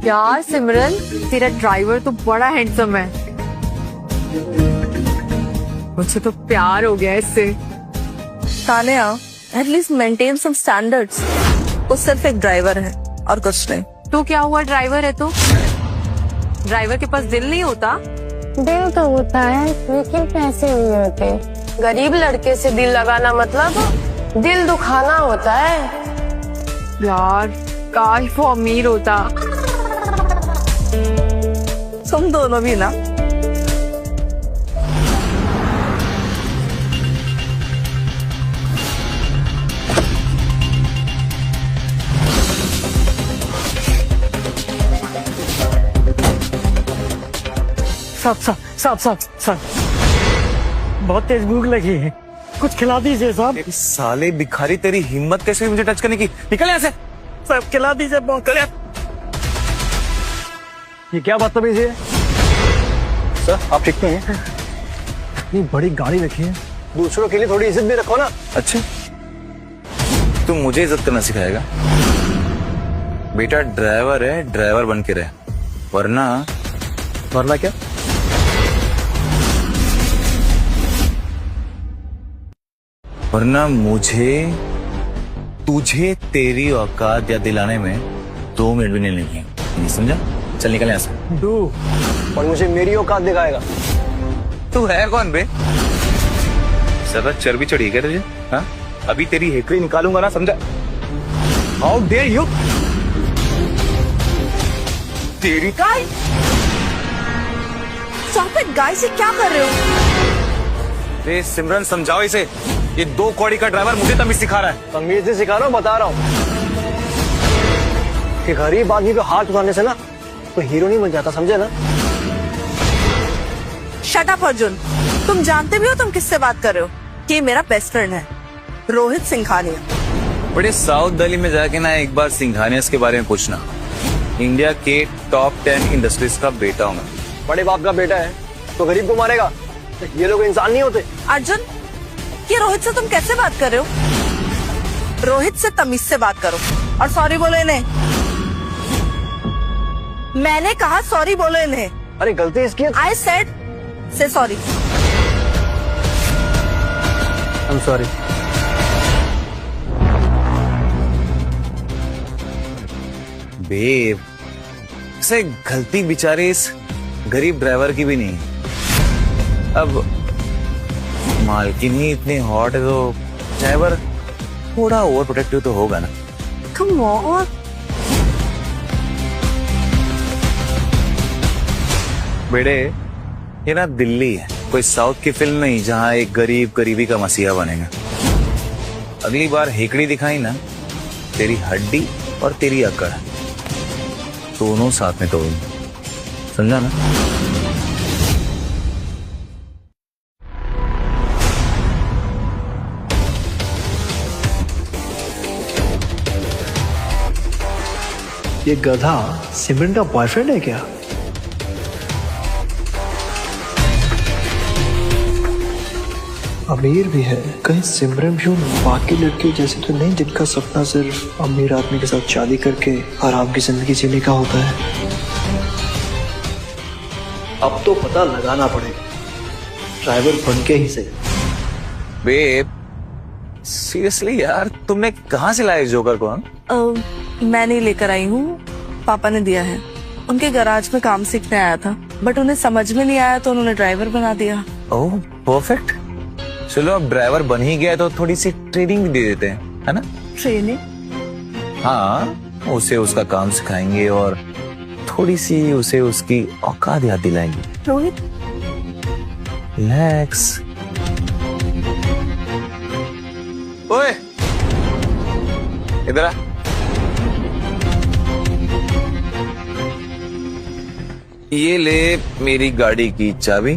यार सिमरन, तेरा ड्राइवर तो बड़ा हैंडसम है। मुझे तो प्यार हो गया इससे। Tania, at least maintain some standards. वो सिर्फ एक ड्राइवर है और कुछ नहीं। तो क्या हुआ, ड्राइवर है तो? ड्राइवर के पास दिल नहीं होता? दिल तो होता है लेकिन पैसे नहीं होते। गरीब लड़के से दिल लगाना मतलब दिल दुखाना होता है। यार काश वो अमीर होता। तुम दोनों भी ना। साहब बहुत तेज भूख लगी है, कुछ खिला दीजिए साहब। साले भिखारी, तेरी हिम्मत कैसे हुई मुझे टच करने की? निकल यहाँ से। साहब खिला दीजिए। ये क्या बदतमीजी है? सर आप ठीक नहीं हैं? इतनी बड़ी गाड़ी रखी है, दूसरों के लिए थोड़ी इज्जत भी रखो ना। अच्छा, तुम मुझे इज्जत करना सिखाएगा? बेटा ड्राइवर है, ड्राइवर बन के रहे, वरना क्या? वरना तुझे तेरी औकात या दिलाने में 2 मिनट भी नहीं लगेंगे। नहीं समझा? चल निकल यहाँ से। तू और मुझे मेरी औकात दिखाएगा? तू है कौन बे? ज्यादा चर्बी चढ़ी क्या तुझे? हाँ, अभी तेरी हेकड़ी निकालूंगा ना, समझा? How dare you! तेरी गाय! सॉकेट गाय से क्या कर रहे हो? रे सिमरन, समझाओ इसे। ये 2 कौड़ी का ड्राइवर मुझे तमीज सिखा रहा है। तमीज से सिखा रहा हूँ, बता रहा हूँ कि गरीब आदमी पे हाथ उठाने से ना तो हीरो नहीं बन जाता, समझे ना? शट अप अर्जुन, तुम जानते भी हो तुम किससे बात कर रहे हो? ये मेरा बेस्ट फ्रेंड है, रोहित सिंघानिया। बड़े साउथ दिल्ली में जाके ना एक बार सिंघानिया के बारे में पूछना। इंडिया के टॉप 10 इंडस्ट्रीज का बेटा हूँ मैं। बड़े बाप का बेटा है तो गरीब को मारेगा? ये लोग इंसान नहीं होते। अर्जुन, ये रोहित से तुम कैसे बात कर रहे हो? रोहित से तमीज से बात करो और सॉरी बोलो इन्हें। मैंने कहा सॉरी बोलो इन्हें। अरे गलती इसकी है। I said say sorry. I am sorry. Babe, से गलती बेचारे इस गरीब ड्राइवर की भी नहीं। अब मालकिन ही इतनी हॉट है तो ड्राइवर थोड़ा ओवर प्रोटेक्टिव तो होगा ना। Come on. बेटे, ये ना दिल्ली है, कोई साउथ की फिल्म नहीं जहां एक गरीब गरीबी का मसीहा बनेगा। अगली बार हेकड़ी दिखाई ना, तेरी हड्डी और तेरी अकड़ दोनों साथ में तोड़ूंगा, समझा ना? ये गधा सिमरन का बॉयफ्रेंड है क्या? अमीर भी है, कहीं सिमरन भी उन बाकी लड़के जैसे तो नहीं जिनका सपना सिर्फ अमीर आदमी के साथ शादी करके आराम की जिंदगी जीने का होता है। अब तो पता लगाना पड़ेगा, ड्राइवर बन के ही सही। बेब, सीरियसली यार, तुमने कहाँ से लाया इस जोकर को? मैं नहीं लेकर आई हूँ, पापा ने दिया है। उनके गैराज में काम सीखने आया था, बट उन्हें समझ में नहीं आया तो उन्होंने ड्राइवर बना दिया। ओह परफेक्ट। चलो अब ड्राइवर बन ही गया तो थोड़ी सी ट्रेनिंग भी दे देते हैं, है ना? ट्रेनिंग? हाँ, उसे उसका काम सिखाएंगे और थोड़ी सी उसे उसकी औकात याद दिलाएंगे। रोहित, रिलैक्स। ओए, इधर आ। ये ले मेरी गाड़ी की चाबी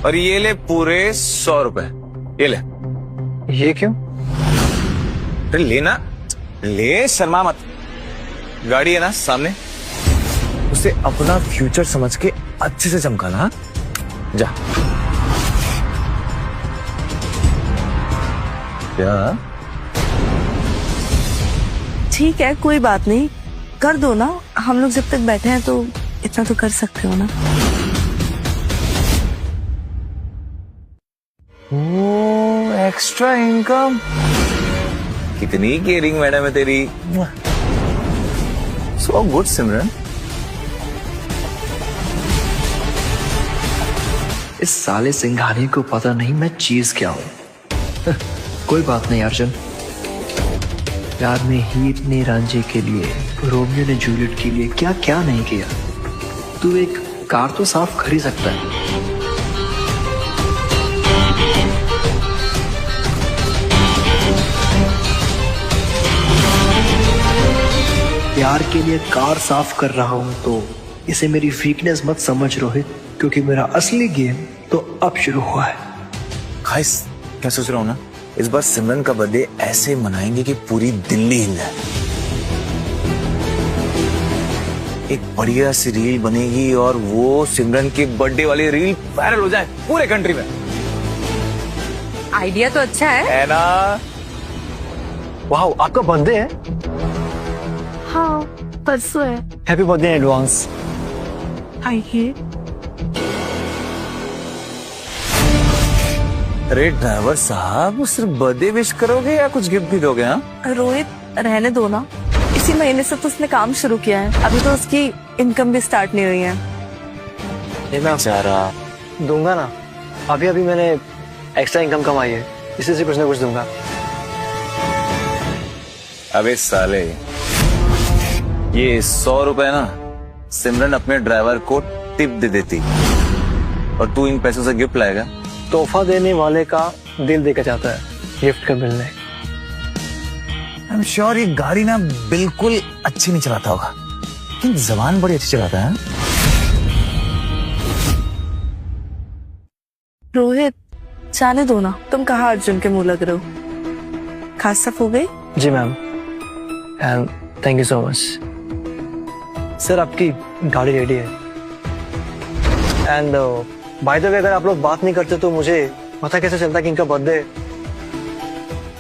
और ये ले पूरे 100 रुपए। ये ले। ये क्यों? अरे लेना, ले, शर्मा मत। गाड़ी है ना सामने, उसे अपना फ्यूचर समझ के अच्छे से चमकाना। हाँ? जा। क्या? ठीक है, कोई बात नहीं, कर दो ना। हम लोग जब तक बैठे हैं तो इतना तो कर सकते हो ना। ओ, एक्स्ट्रा इनकम। कितनी केयरिंग मैडम है तेरी। सो गुड सिमरन। इस साले सिंघानी को पता नहीं मैं चीज क्या हूं। कोई बात नहीं अर्जुन, प्यार में हीर ने रांझे के लिए, रोमियो ने जूलियट के लिए क्या क्या नहीं किया। तू एक कार तो साफ कर ही सकता है। प्यार के लिए कार साफ कर रहा हूं तो इसे मेरी वीकनेस मत समझ रोहित, क्योंकि मेरा असली गेम तो अब शुरू हुआ है। गाइस, क्या सोच रहा हूँ ना, इस बार सिमरन का बर्थडे ऐसे मनाएंगे कि पूरी दिल्ली हिल जाए। एक बढ़िया सी रील बनेगी और वो सिमरन की बर्थडे वाली रील वायरल हो जाए पूरे कंट्री में। आइडिया तो अच्छा है ना? वाह, आपका बर्थडे है? हाँ, परसों है। Happy birthday in advance. आइए। अरे ड्राइवर साहब, सिर्फ बर्थडे विश करोगे या कुछ गिफ्ट भी दोगे? हाँ, रोहित, रहने दो ना। इसी महीने से तो उसने काम शुरू किया है, अभी तो उसकी इनकम भी स्टार्ट नहीं हुई है। बेचारा। दूंगा ना, अभी अभी मैंने एक्स्ट्रा इनकम कमाई है, इसी से कुछ ना कुछ दूंगा। अबे साले, ये 100 रुपए ना सिमरन अपने ड्राइवर को टिप दे देती और तू इन पैसों से गिफ्ट लाएगा। तोहफा देने वाले का दिल देखा जाता है, गिफ्ट का बिल नहीं। आई एम श्योर ये गाड़ी ना बिल्कुल अच्छी नहीं चलाता होगा, लेकिन जबान बड़ी अच्छी चलाता है। रोहित, जाने दो ना। तुम कहाँ अर्जुन के मुंह लग रहे हो? खास साफ हो गई? जी ma'am, and thank you so much. Sir, आपकी गाड़ी रेडी है। एंड बाय द वे, अगर आप लोग बात नहीं करते तो मुझे पता कैसे चलता कि इनका birthday.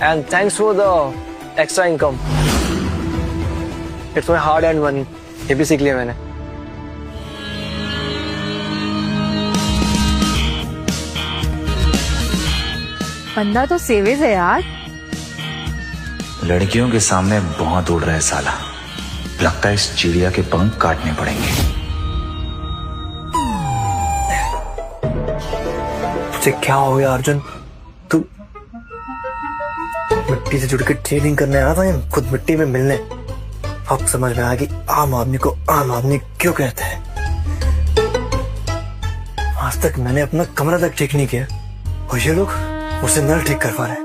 And thanks for the extra income, it's my hard and money. ये भी सीख लिया मैंने। बंदा तो सेवेज है यार। लड़कियों के सामने बहुत उड़ रहा है साला, लगता है इस चिड़िया के पंख काटने पड़ेंगे। तुझे क्या हो गया अर्जुन? तू मिट्टी से जुड़ के ट्रेनिंग करने आया था या खुद मिट्टी में मिलने? अब समझ में आया कि आम आदमी को आम आदमी क्यों कहते हैं। आज तक मैंने अपना कमरा तक ठीक नहीं किया और ये लोग मुझसे नल ठीक करवा रहे हैं।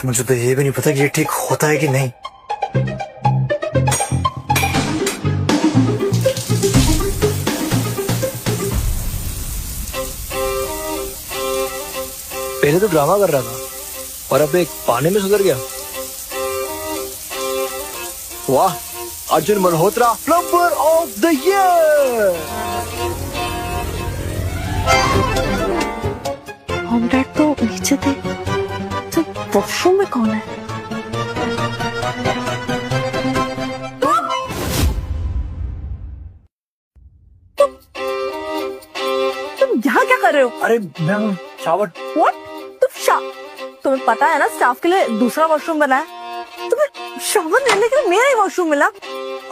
मुझे तो ये भी नहीं पता कि ये ठीक होता है कि नहीं। पहले तो ड्रामा कर रहा था और अब एक पानी में सुधर गया। वाह, Arjun Malhotra plumber of the year. Home dad तो नीचे थे, तो वॉशरूम में कौन है? तुम यहाँ क्या कर रहे हो? अरे मैं शावर। What? तुम्हें पता है ना स्टाफ के लिए दूसरा वॉशरूम बना है। तुम्हें शावर लेने के लिए मेरा ही वॉशरूम मिला।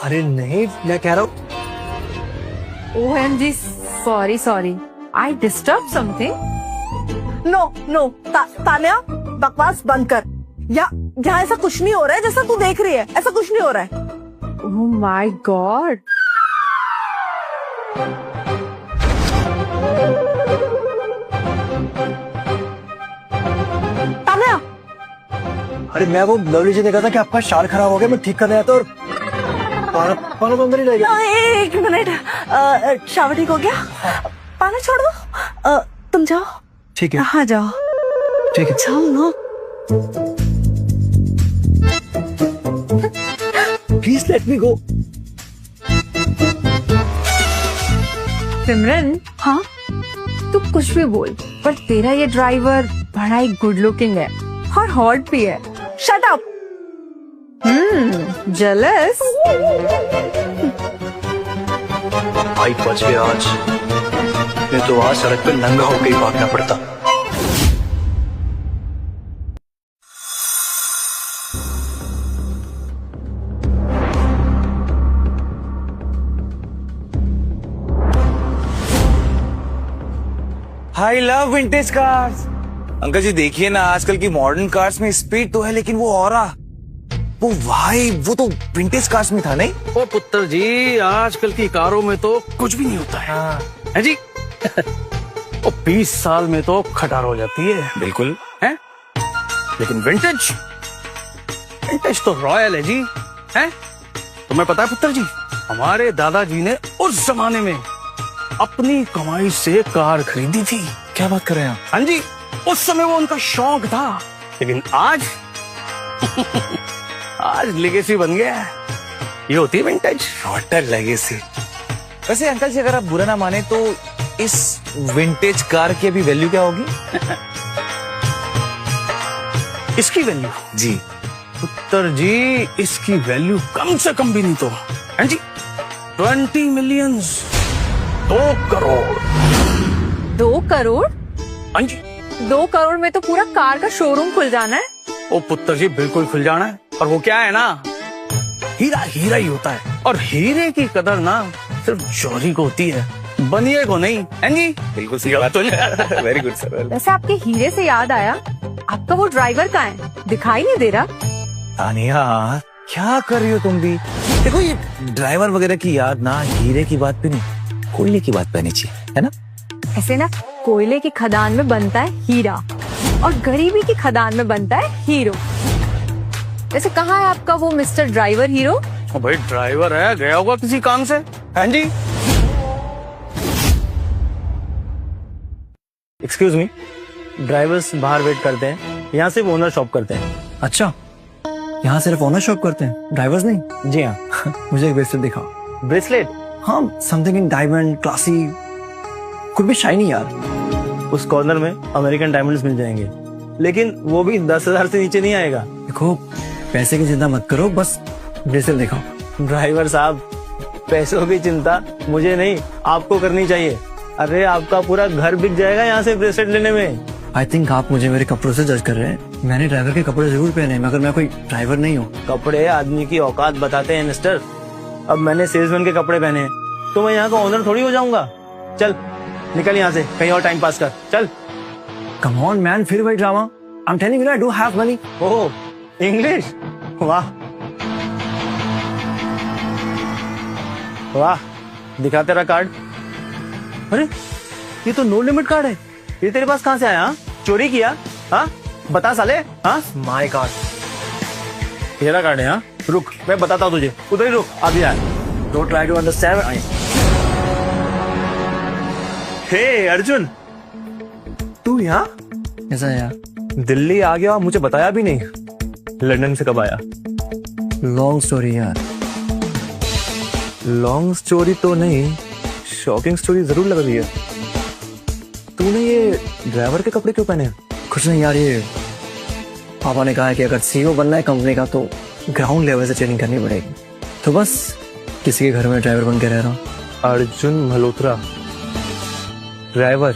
अरे नहीं, मैं कह रहा हूँ OMG, sorry, I disturb something. No, Tanya, बकवास बंद कर। यहाँ ऐसा कुछ नहीं हो रहा है जैसा तू देख रही है। ऐसा कुछ नहीं हो रहा है। Oh my God. तान्या, अरे मैं वो लवली जी ने कहा था कि आपका शाल खराब हो गया, मैं ठीक करने आया था और पाना तो अंदर ही रह गया। एक मिनट, शावर ठीक हो गया? पानी छोड़ दो। तुम जाओ। ठीक है। हाँ जाओ। ठीक है, जाओ ना। प्लीज लेट मी गो। सिमरन, हाँ, तू कुछ भी बोल, पर तेरा ये ड्राइवर बड़ा ही गुड लुकिंग है और हॉट भी है। Shut up. जेलस। भाई बच गया आज, मैं तो आज सड़क पे नंगा होकर ही भागना पड़ता। I love vintage cars. Uncle जी देखिए ना, आजकल की मॉडर्न कार्स में स्पीड तो है लेकिन वो ऑरा, वो भाई वो तो विंटेज कार्स में था नहीं? ओ पुत्र जी, आजकल की कारों में तो कुछ भी नहीं होता है जी। ओ 20 साल में तो खटार हो जाती है। बिल्कुल है, लेकिन विंटेज विंटेज तो रॉयल है जी। है, तुम्हें पता है पुत्र जी, हमारे दादाजी ने उस जमाने में अपनी कमाई से कार खरीदी थी। क्या बात कर रहे हैं आप? हाँ जी, उस समय वो उनका शौक था, लेकिन आज आज लेगेसी बन गया है। ये होती है विंटेज। Water legacy. वैसे अंकल जी अगर आप बुरा ना माने तो इस विंटेज कार की अभी वैल्यू क्या होगी? इसकी वैल्यू जी पुत्र जी, इसकी वैल्यू कम से कम भी नहीं तो हाँ जी 20 मिलियन, 2 करोड़। 2 करोड़? हाँ जी। 2 करोड़ में तो पूरा कार का शोरूम खुल जाना है। ओ पुत्र जी बिल्कुल खुल जाना है, और वो क्या है ना, हीरा हीरा ही होता है, और हीरे की कदर ना सिर्फ जौहरी को होती है, बनिए को नहीं। हैं जी? बिल्कुल सही बात। Very good sir. वैसे आपके हीरे से याद आया, आपका वो ड्राइवर कहाँ है? दिखाई नहीं दे रहा। तानिया क्या कर रही हो तुम भी? देखो ये ड्राइवर वगैरह की याद ना हीरे की बात पे नहीं, कोयले की बात पे आनी चाहिए, है ना? ऐसे ना कोयले की खदान में बनता है हीरा और गरीबी की खदान में बनता है हीरो। वैसे कहाँ है आपका वो मिस्टर ड्राइवर हीरो? ओ भाई ड्राइवर है, गया होगा किसी काम से। हाँ जी। एक्सक्यूज मी, ड्राइवर्स बाहर वेट करते हैं, यहाँ सिर्फ ओनर शॉप करते हैं। अच्छा, यहाँ सिर्फ ओनर शॉप करते हैं, ड्राइवर्स नहीं? जी हाँ। मुझे एक ब्रेसलेट दिखाओ। ब्रेसलेट? हाँ, समथिंग इन डायमंड, क्लासी, कुछ भी शाइनी यार। उस कॉर्नर में अमेरिकन डायमंड्स मिल जाएंगे, लेकिन वो भी 10,000 से नीचे नहीं आएगा। देखो, पैसे की चिंता मत करो, बस ब्रेसलेट दिखाओ। ड्राइवर साहब, पैसों की चिंता मुझे नहीं, आपको करनी चाहिए। अरे आपका पूरा घर बिक जाएगा यहाँ से ब्रेसलेट लेने में। आई थिंक आप मुझे मेरे कपड़ों से जज कर रहे हैं। मैंने ड्राइवर के कपड़े जरूर पहने हैं, मगर मैं कोई ड्राइवर नहीं हूँ। कपड़े आदमी की औकात बताते हैं मिस्टर। अब मैंने सेल्समैन के कपड़े पहने हैं तो मैं यहाँ का ओनर थोड़ी हो जाऊंगा। चल निकल यहाँ से, कहीं और टाइम पास कर, चल। कम ऑन मैन, फिर वही drama. I am telling you I do have money. Oh English, वाह वाह। दिखा तेरा कार्ड। अरे ये तो नो लिमिट कार्ड है, ये तेरे पास कहाँ से आया? चोरी किया? हाँ बता साले। हाँ माय गॉड, तेरा कार्ड है? हाँ रुक, मैं बताता हूँ तुझे, उधर ही रुक, अभी आ। Don't try to understand. Hey Arjun, तू यहाँ? ऐसा है यार, दिल्ली आ गया, मुझे बताया भी नहीं। लंदन से कब आया? लॉन्ग स्टोरी यार। लॉन्ग स्टोरी तो नहीं, शॉकिंग स्टोरी जरूर लग रही है। तूने ये ड्राइवर के कपड़े क्यों पहने हैं? कुछ नहीं यार, ये पापा ने कहा है कि अगर सीईओ बनना है कंपनी का तो ग्राउंड लेवल से ट्रेनिंग करनी पड़ेगी, तो बस किसी के घर में ड्राइवर बन के रह रहा हूँ। अर्जुन मल्होत्रा, ड्राइवर।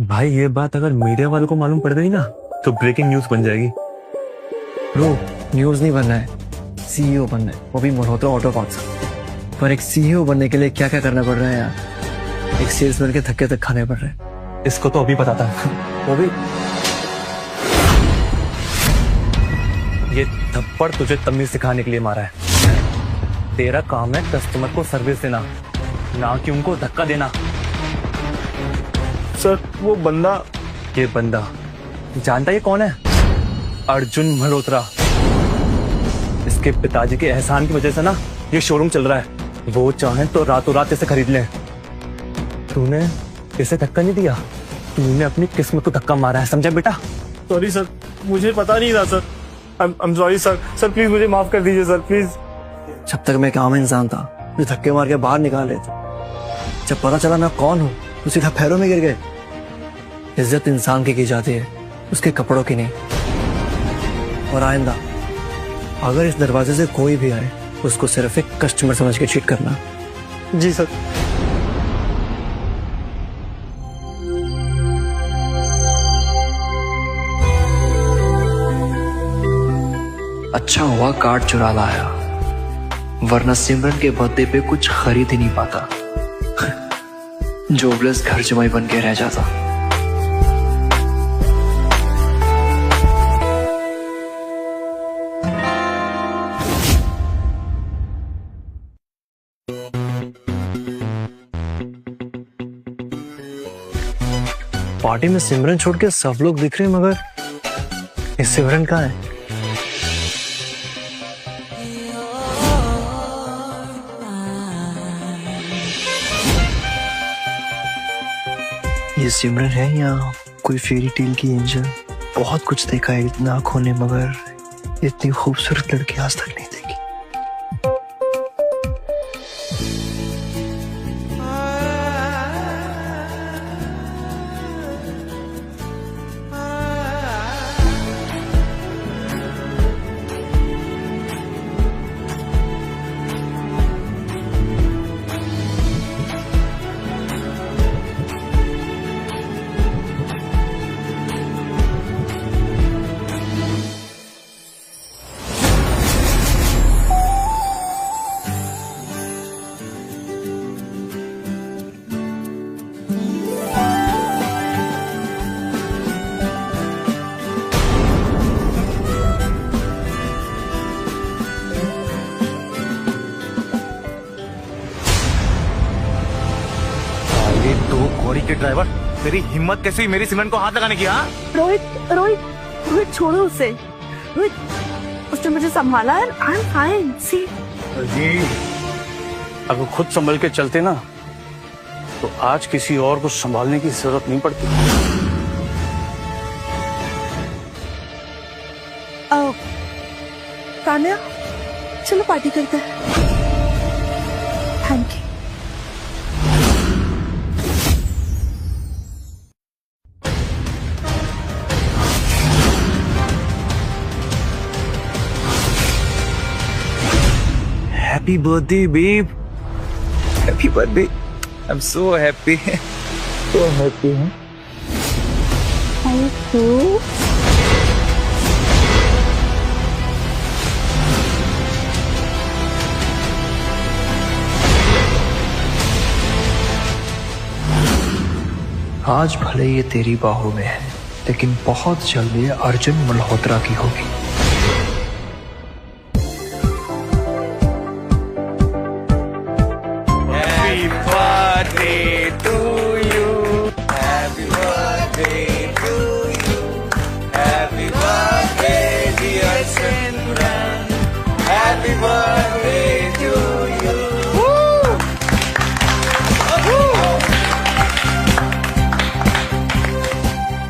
भाई ये बात अगर मीडिया वालों को मालूम पड़ गई ना तो ब्रेकिंग न्यूज बन जाएगी। ब्रो, न्यूज नहीं बनना है, सीईओ बनना है, वो भी मल्होत्रा ऑटो पार्ट्स। पर एक सीईओ बनने के लिए क्या क्या करना पड़ रहा है यार, एक सेल्समैन के धक्के तक खाने पड़ रहे हैं। इसको तो अभी पता था। वो भी ये थप्पड़ तुझे तमीज सिखाने के लिए मारा है। तेरा काम है कस्टमर को सर्विस देना, ना कि उनको धक्का देना। सर वो बंदा, ये बंदा जानता ये कौन है? अर्जुन मल्होत्रा। इसके पिताजी के एहसान की वजह से ना ये शोरूम चल रहा है। वो चाहे तो रातों रात इसे खरीद ले। तूने इसे धक्का नहीं दिया, तूने अपनी किस्मत को धक्का मारा है, समझा बेटा? सॉरी सर, मुझे पता नहीं था sir. I am sorry sir. Sir please मुझे माफ कर दीजिए सर, प्लीज। जब तक मैं एक आम इंसान था जो धक्के मार के बाहर निकाल लेते, जब पता चला मैं कौन हूँ तो सीधा पैरों में गिर गए। इज्जत इंसान की जाती है, उसके कपड़ों की नहीं। और आइंदा अगर इस दरवाजे से कोई भी आए उसको सिर्फ एक कस्टमर समझ के ट्रीट करना। जी सर। अच्छा हुआ कार्ड चुरा लाया, वरना सिमरन के बर्थडे पे कुछ खरीद ही नहीं पाता। जोबलेस घर जमाई बन के रह जाता। पार्टी में सिमरन छोड़ के सब लोग दिख रहे हैं, मगर ये सिमरन कहाँ है? ये सिमरन है या कोई फेरी टेल की एंजल? बहुत कुछ देखा है इतना आंखों ने, मगर इतनी खूबसूरत लड़की आज तक नहीं देखी। गौरी के ड्राइवर, तेरी हिम्मत कैसी हुई मेरी सिमरन को हाथ लगाने की? हाँ रोहित रोहित रोहित छोड़ो उसे। रोहित उसने मुझे संभाला है। I am fine. सी जी, अगर खुद संभल के चलते ना तो आज किसी और को संभालने की जरूरत नहीं पड़ती। तान्या, चलो पार्टी करते हैं। Thank you. Happy birthday, babe. Happy birthday. I'm so happy. So happy. Thank you. आज भले ये तेरी बाहों में है, लेकिन बहुत जल्द ये अर्जुन मल्होत्रा की होगी।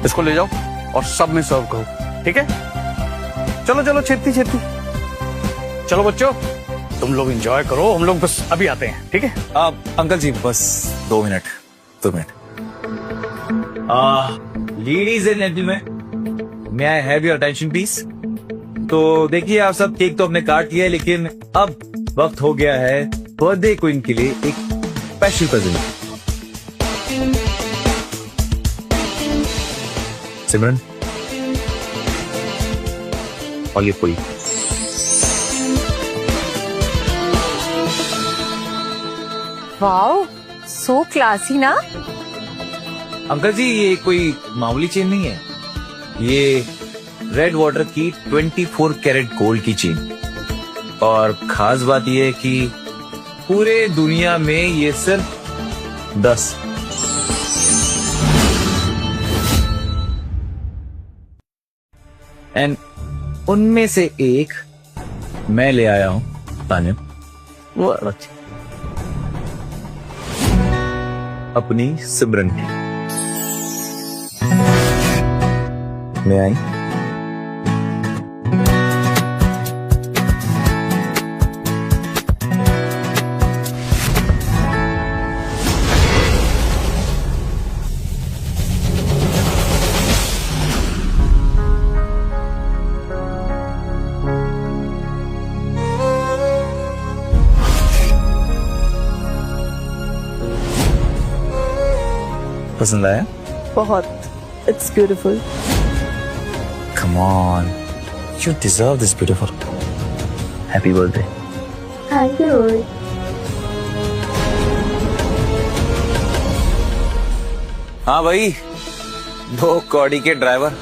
इसको ले जाओ और सब में सर्व करो, ठीक है? चलो चलो, छेती छेती। चलो बच्चों, तुम लोग एंजॉय करो, हम लोग बस अभी आते हैं, ठीक है? अंकल जी बस 2 minute. Ladies and gentleman, may I have your attention please. तो देखिए, आप सब केक तो हमने काट लिया है, लेकिन अब वक्त हो गया है बर्थडे क्वीन के लिए एक स्पेशल प्रेजेंट। सिमरन, और ये पूरी। वाओ, सो क्लासी ना। अंकल जी, ये कोई मामूली चेन नहीं है, ये रेड वाटर की 24 कैरेट गोल्ड की चेन। और खास बात यह है कि पूरे दुनिया में ये सिर्फ 10 एंड उनमें से एक मैं ले आया हूं तान्या, वो अपनी सिमरन की। मैं आई। पसंद आया? बहुत, it's beautiful. Come on, you deserve this beautiful. Happy birthday. Thank you. हाँ भाई, 2 कौड़ी के ड्राइवर।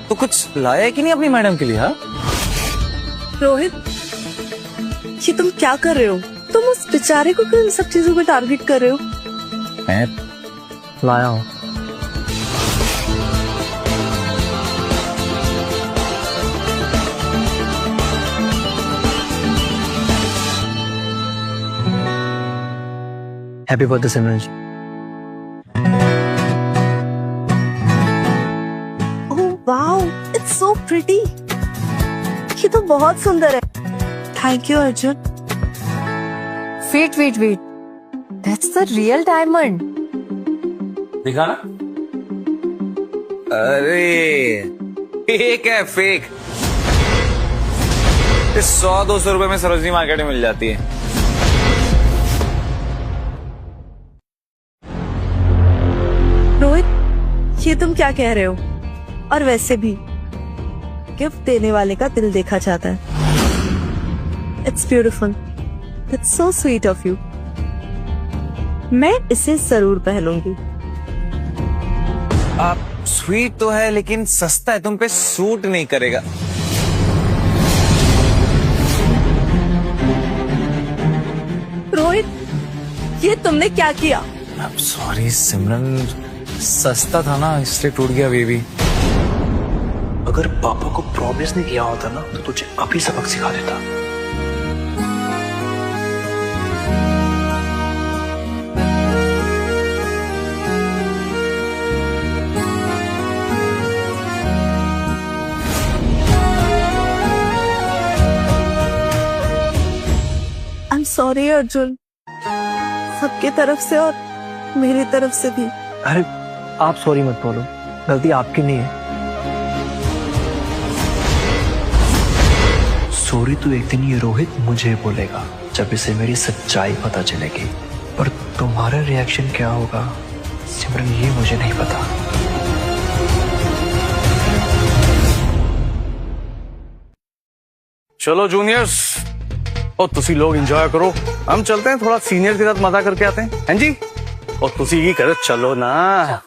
तो कुछ लाया है कि नहीं अपनी मैडम के लिए? हाँ रोहित, ये तुम क्या कर रहे हो? तुम उस बेचारे को क्यों इन सब चीजों में टारगेट कर रहे हो? मैं लाया हूँ। Happy birthday Simran ji. Oh wow, it's so pretty. ये तो बहुत सुंदर है। Thank you Arjun. Wait that's the real diamond. दिखा ना। अरे फेक है, फेक। 100-200 रुपए में सरोजनी मार्केट में मिल जाती है। रोहित, ये तुम क्या कह रहे हो? और वैसे भी गिफ्ट देने वाले का दिल देखा जाता है। It's beautiful, it's so sweet of you. मैं इसे जरूर पहनूंगी। आप स्वीट तो है लेकिन सस्ता है, तुम पे सूट नहीं करेगा। रोहित, ये तुमने क्या किया? सॉरी सिमरन, सस्ता था ना इसलिए टूट गया बेबी। अगर पापा को प्रॉमिस नहीं किया होता ना तो तुझे अभी सबक सिखा देता। आई एम सॉरी अर्जुन, सबके तरफ से और मेरी तरफ से भी। अरे आप सॉरी मत बोलो, गलती आपकी नहीं है। सॉरी तो एक दिन ये रोहित मुझे बोलेगा जब इसे मेरी सच्चाई पता चलेगी, पर तुम्हारा रिएक्शन क्या होगा सिमरन ये मुझे नहीं पता। चलो जूनियर्स, और तुसी लोग एंजॉय करो, हम चलते हैं थोड़ा सीनियर के साथ मजा करके आते हैं। हैं जी? और तुसी ही करे, चलो ना।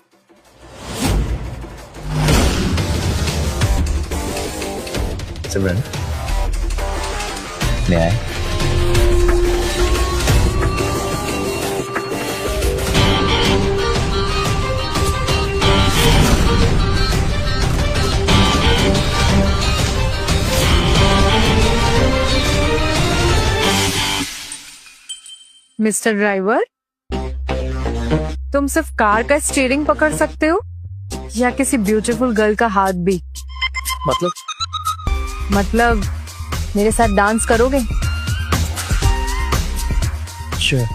सिमरन ले आए। मिस्टर ड्राइवर, तुम सिर्फ कार का स्टीयरिंग पकड़ सकते हो या किसी ब्यूटीफुल गर्ल का हाथ भी? मतलब मेरे साथ डांस करोगे? Sure.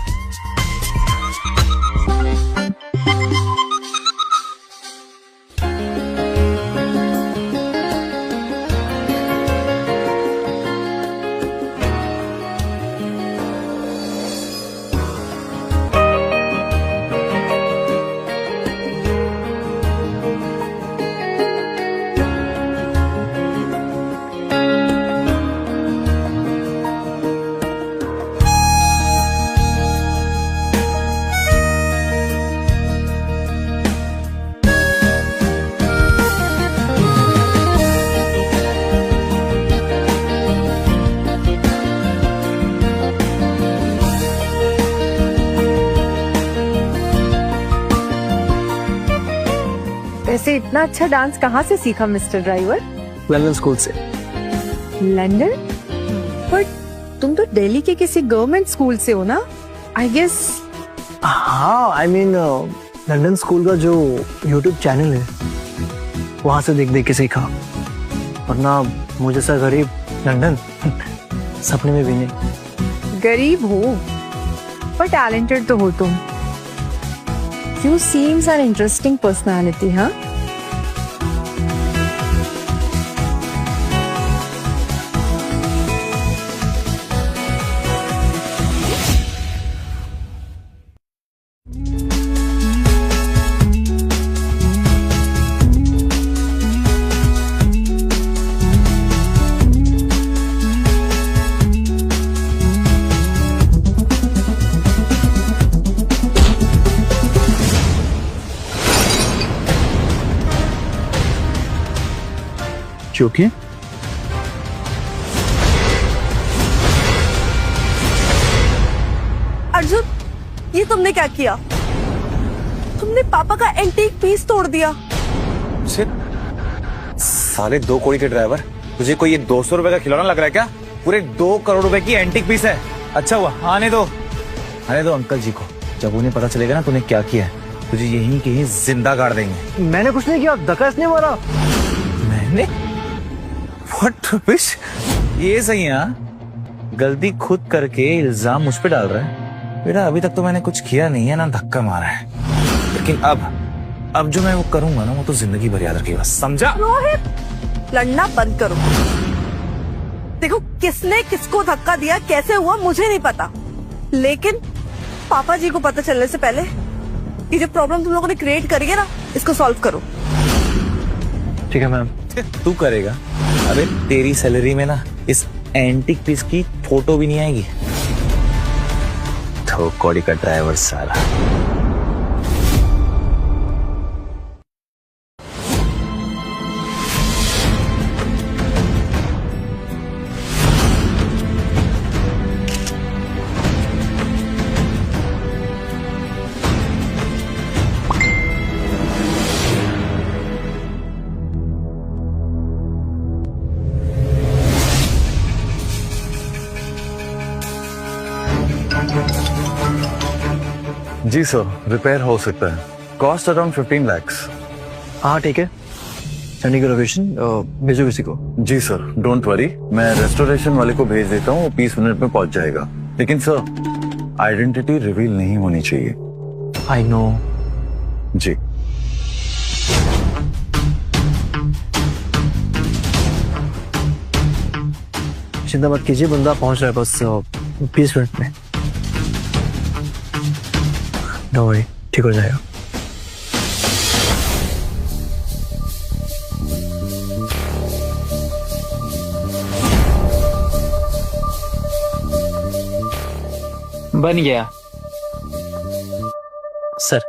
वैसे इतना अच्छा डांस कहाँ से सीखा मिस्टर ड्राइवर? लंदन स्कूल से। लंदन? बट तुम तो दिल्ली के किसी गवर्नमेंट स्कूल से हो ना? I guess. हाँ, आई मीन लंदन स्कूल का जो यूट्यूब चैनल है वहां से देख देख के सीखा, वरना मुझे सा गरीब लंदन सपने में भी नहीं। गरीब हो पर टैलेंटेड तो हो तुम। You seems an interesting personality, huh? Okay? Arjun, ये तुमने क्या किया? तुमने पापा का एंटीक पीस तोड़ दिया। साले 2 करोड़ के ड्राइवर, तुझे कोई ये 200 रुपए का खिलौना लग रहा है क्या? पूरे 2 करोड़ रुपए की एंटीक पीस है। अच्छा हुआ, आने दो अंकल जी को। जब उन्हें पता चलेगा ना तूने क्या किया है, तुझे यहीं कहीं जिंदा गाड़ देंगे। मैंने कुछ नहीं किया, धक्का नहीं मारा। मैंने? What rubbish? ये सही है हाँ? गलती खुद करके इल्जाम मुझ पे डाल रहा है। बेटा अभी तक तो मैंने कुछ किया नहीं है, ना धक्का मारा है, लेकिन अब जो मैं वो करूंगा ना, वो तो जिंदगी भर याद रखिएगा, समझा? रोहित, लड़ना बंद करो। देखो, किसने किसको धक्का दिया, कैसे हुआ, मुझे नहीं पता, लेकिन पापा जी को पता चलने से पहले ये जो प्रॉब्लम तुम लोगों ने क्रिएट करी है ना, इसको सॉल्व करो। ठीक है मैम। तू करेगा? अबे तेरी सैलरी में ना इस एंटीक पीस की फोटो भी नहीं आएगी। तो कौड़ी का ड्राइवर साला। जी सर, रिपेयर हो सकता है। Cost around 15 lakhs। हाँ ठीक है, सेंडिंग लोकेशन भेजो किसी को। जी सर, डोंट वरी, मैं रेस्टोरेशन वाले को भेज देता हूँ, वो 20 मिनट में पहुंच जाएगा। लेकिन सर, आइडेंटिटी रिवील नहीं होनी चाहिए। I know. जी। चिंता मत कीजिए, बंदा पहुंच रहा है बस 20 मिनट में। नो वरी, ठीक हो जाएगा। बन गया सर।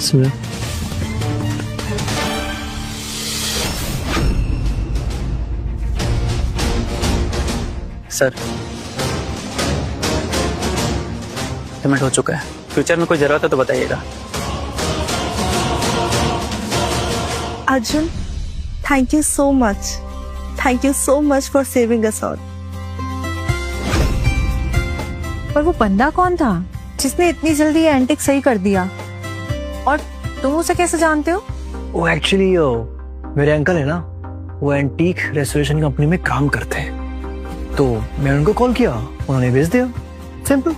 सुनो, सर, पेमेंट हो चुका है। फ्यूचर में कोई जरूरत है तो बताइएगा। Arjun, thank you so much. Thank you so much for saving us all. पर वो बंदा कौन था जिसने इतनी जल्दी ये एंटिक सही कर दिया? और तुम उसे कैसे जानते हो? वो एक्चुअली मेरे अंकल है ना, वो एंटीक रेस्टोरेशन कंपनी में काम करते हैं, तो मैं उनको कॉल किया, उन्होंने भेज दिया। सिंपल।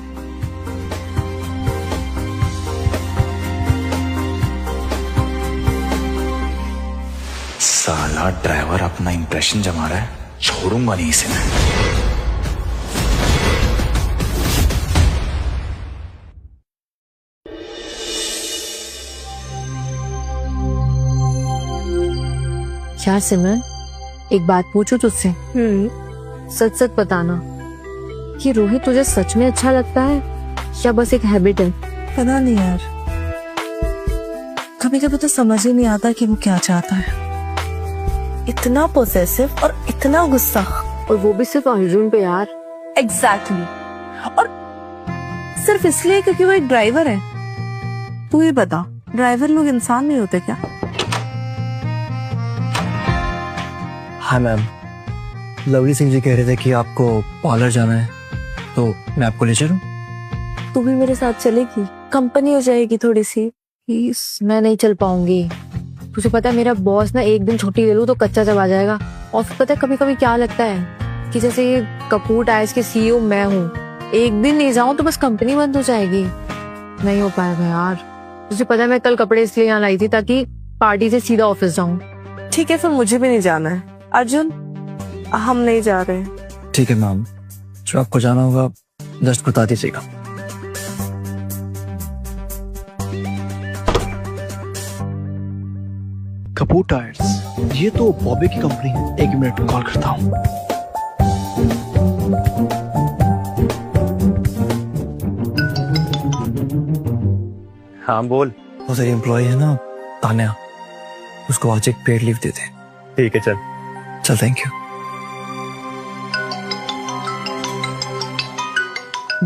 साला ड्राइवर अपना इंप्रेशन जमा रहा है, छोड़ूंगा नहीं इसे मैं। यार सिमरन, एक बात पूछूं तुझसे? सच सच बताना कि रोहित तुझे सच में अच्छा लगता है या बस एक हैबिट है? पता नहीं यार, कभी कभी तो समझ ही नहीं आता कि वो क्या चाहता है। इतना पोसेसिव और इतना गुस्सा, और वो भी सिर्फ अर्जुन पे यार। एग्जैक्टली। और सिर्फ इसलिए क्योंकि वो एक ड्राइवर है। तू ये बता, ड्राइवर लोग इंसान नहीं होते क्या? हाँ मैम, लवली सिंह जी कह रहे थे कि आपको पार्लर जाना है, तो मैं आपको ले चलूं? तू भी मेरे साथ चलेगी? कंपनी हो जाएगी थोड़ी सी। प्लीज। मैं नहीं चल पाऊंगी। तुझे पता है मेरा बॉस ना एक दिन छुट्टी ले लूं तो कच्चा चबा जाएगा। और फिर पता है कभी कभी क्या लगता है कि जैसे ये कपूर टायर्स के सीईओ मैं हूँ, एक दिन नहीं जाऊं तो बस कंपनी बंद हो जाएगी। नहीं हो पाएगा यार। तुझे पता है मैं कल कपड़े इसलिए यहाँ लाई थी ताकि पार्टी से सीधा ऑफिस जाऊं। ठीक है, फिर मुझे भी नहीं जाना है। अर्जुन, हम नहीं जा रहे। ठीक है मैम, जो आपको जाना होगा जस्ट बता दीजिएगा। कपूर टायर्स, ये तो बॉबी की कंपनी है। 1 मिनट में कॉल करता हूँ। हाँ बोल। वो तेरी एम्प्लॉय है ना तान्या, उसको आज एक पेड लीव दे दे। ठीक है चल। चल थैंक यू।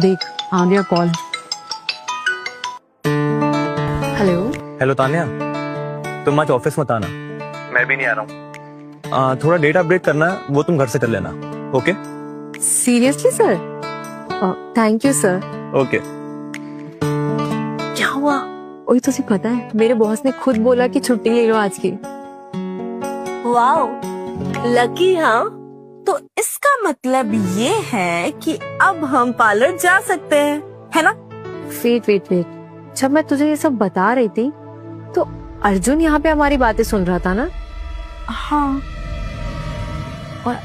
देख आ गया कॉल। हेलो। हेलो तान्या, तुम आज ऑफिस मत आना, मैं भी नहीं आ रहा हूँ। थोड़ा डेटा अपडेट करना है, वो तुम घर से कर लेना। Okay? Seriously sir? Thank you sir. Okay. क्या हुआ? वही तुझे पता है मेरे बॉस ने खुद बोला कि छुट्टी ले लो आज की। Wow, lucky. हाँ, तो इसका मतलब ये है कि अब हम पार्लर जा सकते हैं, है ना? वेट, जब मैं तुझे ये सब बता रही थी तो अर्जुन यहाँ पे हमारी बातें सुन रहा था ना? हाँ। और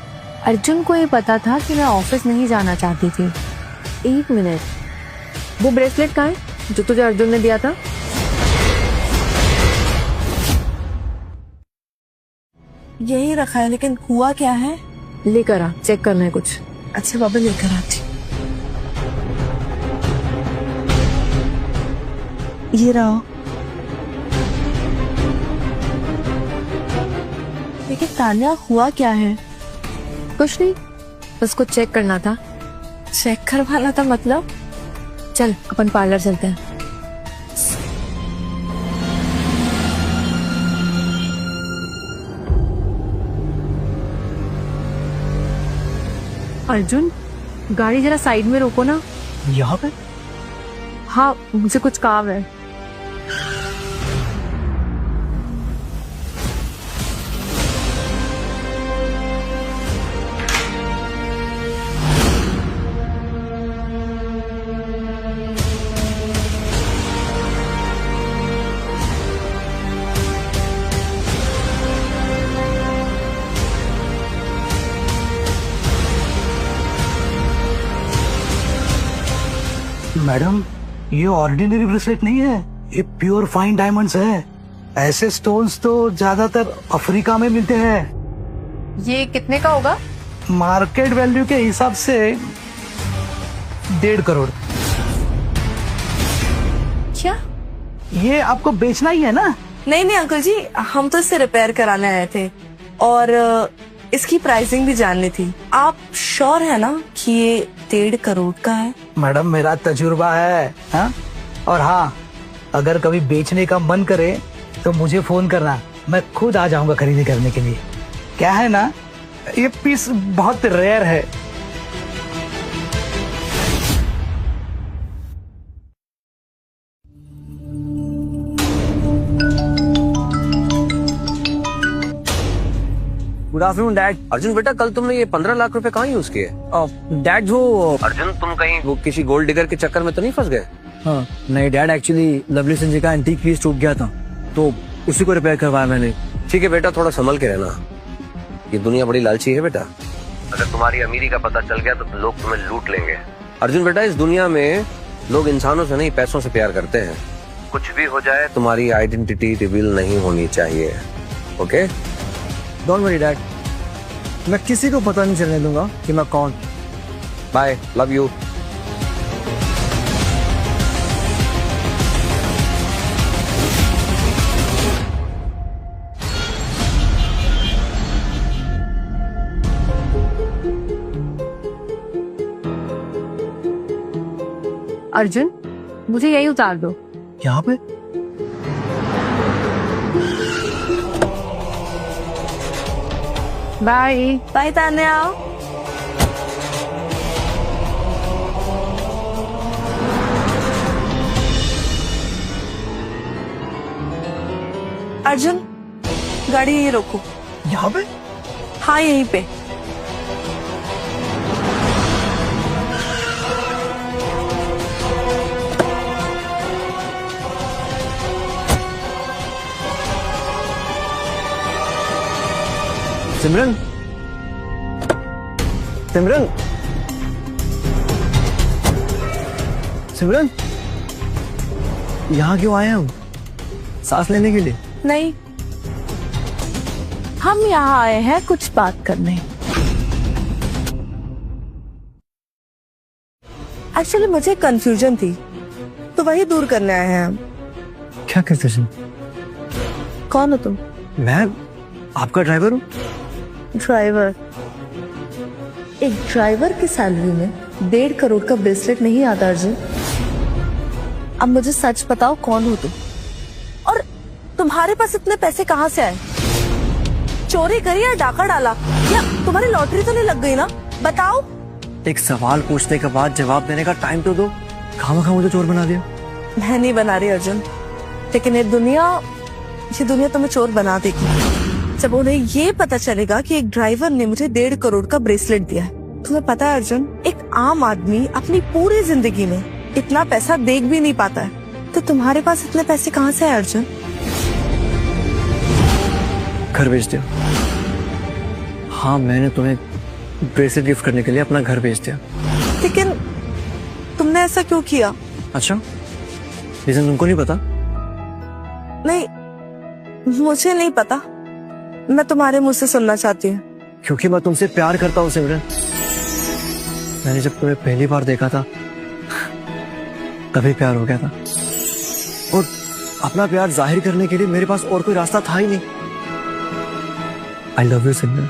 अर्जुन को ये पता था कि मैं ऑफिस नहीं जाना चाहती थी। एक मिनट, वो ब्रेसलेट कहाँ है जो तुझे अर्जुन ने दिया था? यही रखा है, लेकिन हुआ क्या है? लेकर आ, चेक करना है कुछ। अच्छा बाबा, लेकर आती। ये रहा। लेकिन तान्या, हुआ क्या है? कुछ नहीं, बस कुछ चेक करना था। चेक करवाना था मतलब? चल अपन पार्लर चलते हैं। अर्जुन, गाड़ी जरा साइड में रोको ना। यहाँ पे? हाँ, मुझे कुछ काम है। मैडम, ये ऑर्डिनरी ब्रेसलेट नहीं है, ये प्योर फाइन डायमंड्स है। ऐसे स्टोन्स तो ज्यादातर अफ्रीका में मिलते हैं। ये कितने का होगा? मार्केट वैल्यू के हिसाब से 1.5 करोड़। क्या? ये आपको बेचना ही है ना? नहीं अंकल जी, हम तो इसे रिपेयर कराने आए थे और इसकी प्राइसिंग भी जाननी थी। आप श्योर है ना कि ये 1.5 करोड़ का है? मैडम, मेरा तजुर्बा है। हाँ? और हाँ, अगर कभी बेचने का मन करे तो मुझे फोन करना, मैं खुद आ जाऊंगा खरीदी करने के लिए। क्या है ना, ये पीस बहुत रेयर है। Good afternoon dad. अर्जुन बेटा, कल तुमने ये 15 लाख रुपए कहाँ यूज किए? डैड जो अर्जुन, तुम कहीं वो किसी गोल्ड डिगर के चक्कर में तो नहीं फंस गए? हाँ नहीं डैड, एक्चुअली लवली सिंह जी का एंटीक पीस टूट गया था तो उसी को रिपेयर करवाया मैंने। ठीक है बेटा, थोड़ा संभल के रहना। ये दुनिया बड़ी लालची है बेटा। अगर तुम्हारी अमीरी का पता चल गया तो लोग तुम्हें लूट लेंगे। अर्जुन बेटा, इस दुनिया में लोग इंसानों से नहीं, पैसों से प्यार करते हैं। कुछ भी हो जाए, तुम्हारी आइडेंटिटी रिवील नहीं होनी चाहिए। ओके? डोंट वरी डैड, मैं किसी को पता नहीं चलने दूंगा कि मैं कौन। Bye, love you. अर्जुन, मुझे यही उतार दो। यहाँ पे? Bye bye Tanya. अर्जुन, गाड़ी यहीं रोको। यहाँ पे? हाँ, यहीं पे। सिमरन, सिमरन, सिमरन, यहाँ क्यों आए हम? सांस लेने के लिए? नहीं, हम यहाँ आए हैं कुछ बात करने। एक्चुअली मुझे कंफ्यूजन थी तो वही दूर करने आए हैं हम। क्या कहते हैं? कौन हो तुम? मैं आपका ड्राइवर हूँ। ड्राइवर? एक ड्राइवर की सैलरी में 1.5 करोड़ का ब्रेसलेट नहीं आता अर्जुन। अब मुझे सच बताओ, कौन हो तुम और तुम्हारे पास इतने पैसे कहाँ से आए? चोरी करी या डाका डाला या तुम्हारी लॉटरी तो नहीं लग गई ना? बताओ। एक सवाल पूछने के बाद जवाब देने का टाइम तो दो। खामखा मुझे चोर बना दिया। मैं नहीं बना रही अर्जुन, लेकिन ये दुनिया तुम्हें चोर बना देगी जब उन्हें ये पता चलेगा कि एक ड्राइवर ने मुझे 1.5 करोड़ का ब्रेसलेट दिया है। तुम्हें पता है अर्जुन, एक आम आदमी अपनी पूरी जिंदगी में इतना पैसा देख भी नहीं पाता है, तो तुम्हारे पास इतने पैसे कहाँ से है अर्जुन? घर भेज दिया। हाँ, मैंने तुम्हें ब्रेसलेट गिफ्ट करने के लिए अपना घर भेज दिया। लेकिन तुमने ऐसा क्यों किया? अच्छा, रीजन तुमको नहीं पता? नहीं, मुझे नहीं पता। मैं तुम्हारे मुंह से सुनना चाहती हूँ। क्योंकि मैं तुमसे प्यार करता हूँ सिमरन। मैंने जब तुम्हें पहली बार देखा था तभी प्यार हो गया था, और अपना प्यार जाहिर करने के लिए मेरे पास और कोई रास्ता था ही नहीं। आई लव यू सिमरन,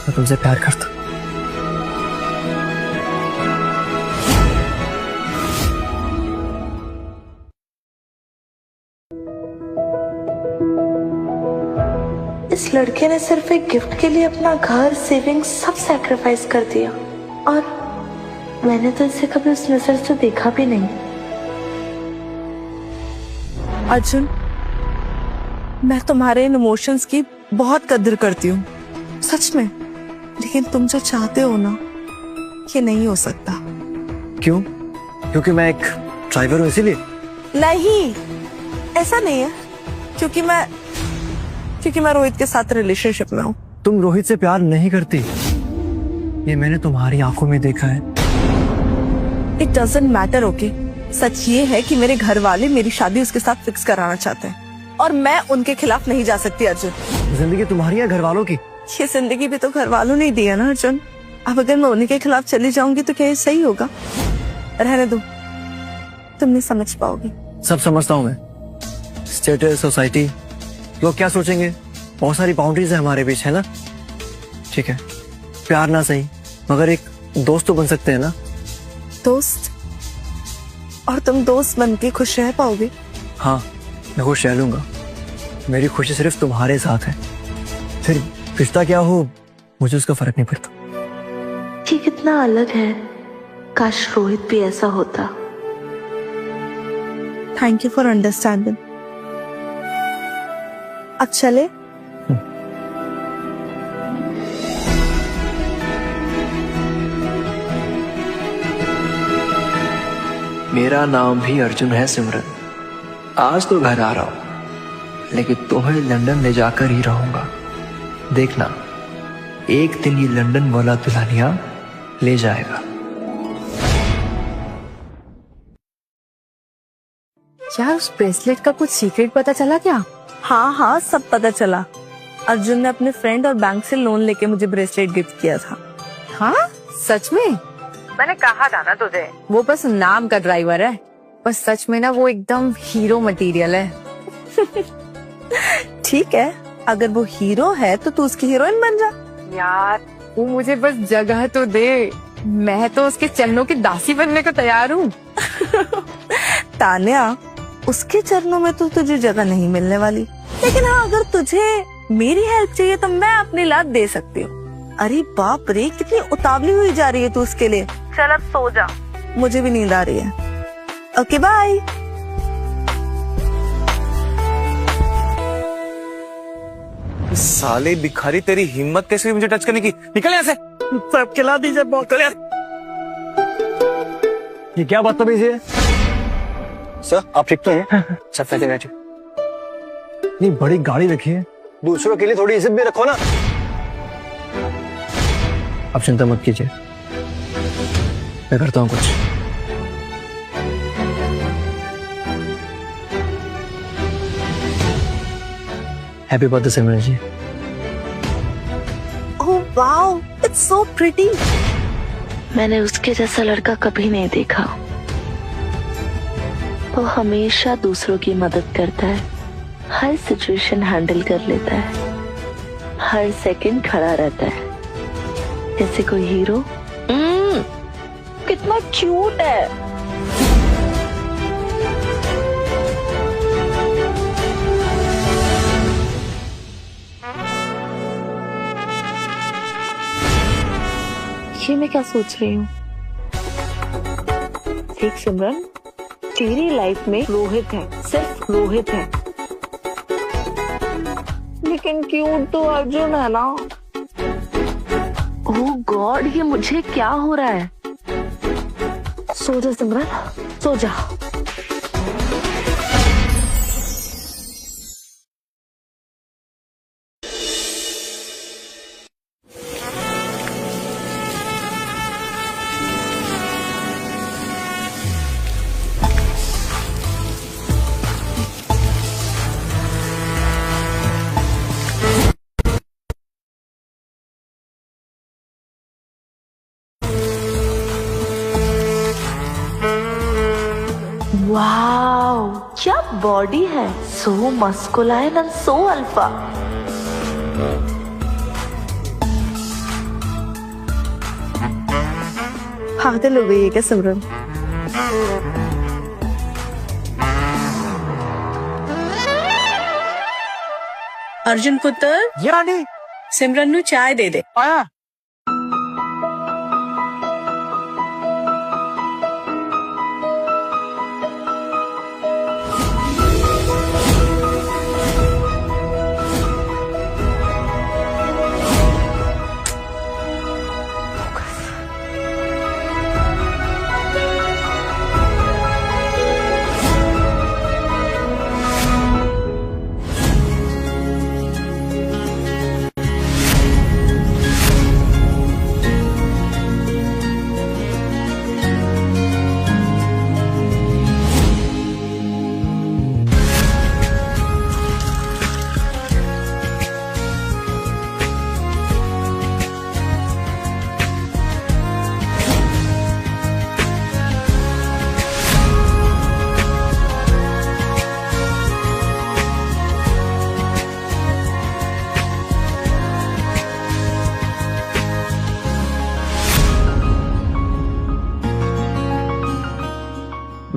मैं तुमसे प्यार करता हूँ। इस लड़के ने सिर्फ एक गिफ्ट के लिए अपना घर, सेविंग्स सब सैक्रिफाइस कर दिया, और मैंने तो इसे कभी उस नजर से देखा भी नहीं। अर्जुन, मैं तुम्हारे इन इमोशंस की बहुत कदर करती हूँ, सच में, लेकिन तुम जो चाहते हो ना, ये नहीं हो सकता। क्यों? क्योंकि मैं एक ड्राइवर हूँ इसीलिए? नहीं, ऐसा नहीं है। क्योंकि मैं रोहित के साथ रिलेशनशिप में हूँ। तुम रोहित से प्यार नहीं करती, ये मैंने तुम्हारी आंखों में देखा है। It doesn't matter, okay? सच ये है कि मेरे घर वाले मेरी शादी उसके साथ फिक्स कराना चाहते हैं, और मैं उनके खिलाफ नहीं जा सकती अर्जुन। जिंदगी तुम्हारी है घर वालों की? ये जिंदगी भी तो घर वालों ने दी है ना अर्जुन। अब अगर मैं उन्हीं के खिलाफ चली जाऊंगी तो क्या ये सही होगा? रहने दो, तुम नहीं समझ पाओगी। सब समझता हूँ मैं। स्टेटस, सोसाइटी, लोग क्या सोचेंगे, बहुत सारी बाउंड्रीज है हमारे बीच, है ना? ठीक है, प्यार ना सही, मगर एक दोस्त तो बन सकते हैं ना? दोस्त? और तुम दोस्त बन के खुश रह पाओगे? हाँ, मैं खुश रह लूंगा। मेरी खुशी सिर्फ तुम्हारे साथ है, फिर रिश्ता क्या हो मुझे उसका फर्क नहीं पड़ता। ये कितना अलग है, काश रोहित भी ऐसा होता। Thank you for understanding. अब चले? मेरा नाम भी अर्जुन है सिमरन। आज तो घर आ रहा हूं, लेकिन तुम्हें लंदन ले जाकर ही रहूंगा। देखना, एक दिन ये लंदन वाला दुल्हनिया ले जाएगा। यार, उस ब्रेसलेट का कुछ सीक्रेट पता चला क्या? हाँ, सब पता चला। अर्जुन ने अपने फ्रेंड और बैंक से लोन लेके मुझे ब्रेसलेट गिफ्ट किया था। हाँ, सच में? मैंने कहा था ना तुझे, वो बस नाम का ड्राइवर है, बस सच में ना वो एकदम हीरो मटेरियल है। ठीक है, अगर वो हीरो है तो तू उसकी हीरोइन बन जा। यार, वो मुझे बस जगह तो दे, मैं तो उसके चरणों की दासी बनने को तैयार हूँ। तान्या, उसके चरणों में तो तुझे जगह नहीं मिलने वाली, लेकिन हाँ, अगर तुझे मेरी हेल्प चाहिए तो मैं अपनी लात दे सकती हूँ। अरे बाप रे, कितनी उतावली हुई जा रही है तू उसके लिए। चल अब सो जा, मुझे भी नींद आ रही है। Okay, bye. साले भिखारी, तेरी हिम्मत कैसे हुई मुझे टच करने की? निकल यहाँ से। सब खिला दीजिए बहुत। ये क्या बदतमीजी है? सर, आप ठीक तो हैं? सब पहले बैठिए। नहीं, बड़ी गाड़ी रखी है, दूसरों के लिए थोड़ी इज्जत भी रखो ना। आप चिंता मत कीजिए, मैं करता हूँ कुछ। Happy birthday Simran ji. Oh wow, it's so pretty. मैंने उसके जैसा लड़का कभी नहीं देखा। वो हमेशा दूसरों की मदद करता है, हर सिचुएशन हैंडल कर लेता है, हर सेकंड खड़ा रहता है जैसे कोई हीरो। कितना क्यूट है। ये मैं क्या सोच रही हूँ? देख सिमरन, तेरी लाइफ में रोहित है, सिर्फ रोहित है, लेकिन क्यूट तो अर्जुन है ना। ओह गॉड, ये मुझे क्या हो रहा है? सो जा सिमरन, सो जा। वाओ, क्या बॉडी है, सो मस्कुलाइन एंड सो अल्फा। पागल हो गई है क्या सिमरन? अर्जुन पुत्र, रानी सिमरन नु चाय दे दे। आया।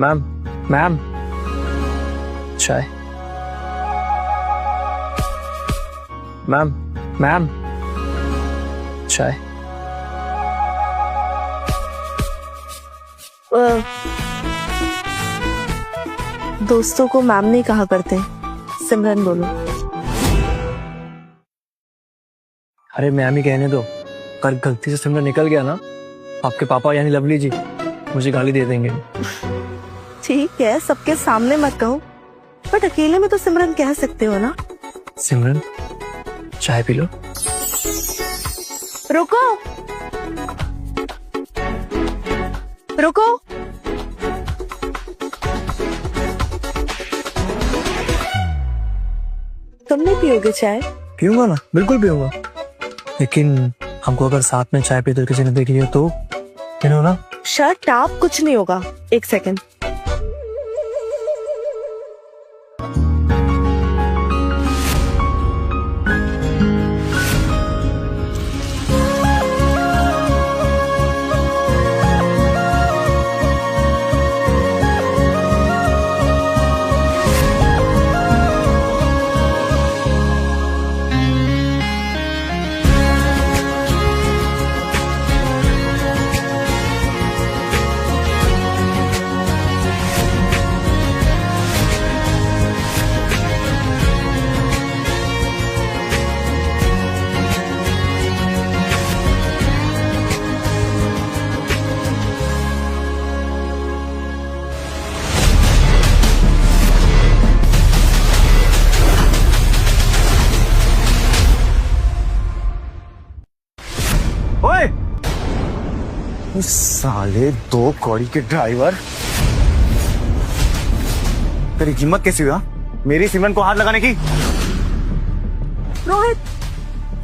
मैम, मैम, चाय। मैम, मैम, चाय। दोस्तों को मैम नहीं कहा करते, सिमरन बोलो। अरे मैम ही कहने दो, कल गलती से सिमरन निकल गया ना, आपके पापा यानी लवली जी मुझे गाली दे देंगे। ठीक है, सबके सामने मत कहो, बट अकेले में तो सिमरन कह सकते हो ना। सिमरन, चाय पी लो। रुको, रुको। तुम नहीं पियोगे चाय? पीऊंगा ना, बिल्कुल पीऊंगा, लेकिन हमको अगर साथ में चाय पीते किसी ने देख लिया तो ना। शट अप, कुछ नहीं होगा। एक सेकंड। साले दो कौड़ी के ड्राइवर, तेरी हिम्मत कैसी हुआ मेरी सिमरन को हाथ लगाने की? रोहित,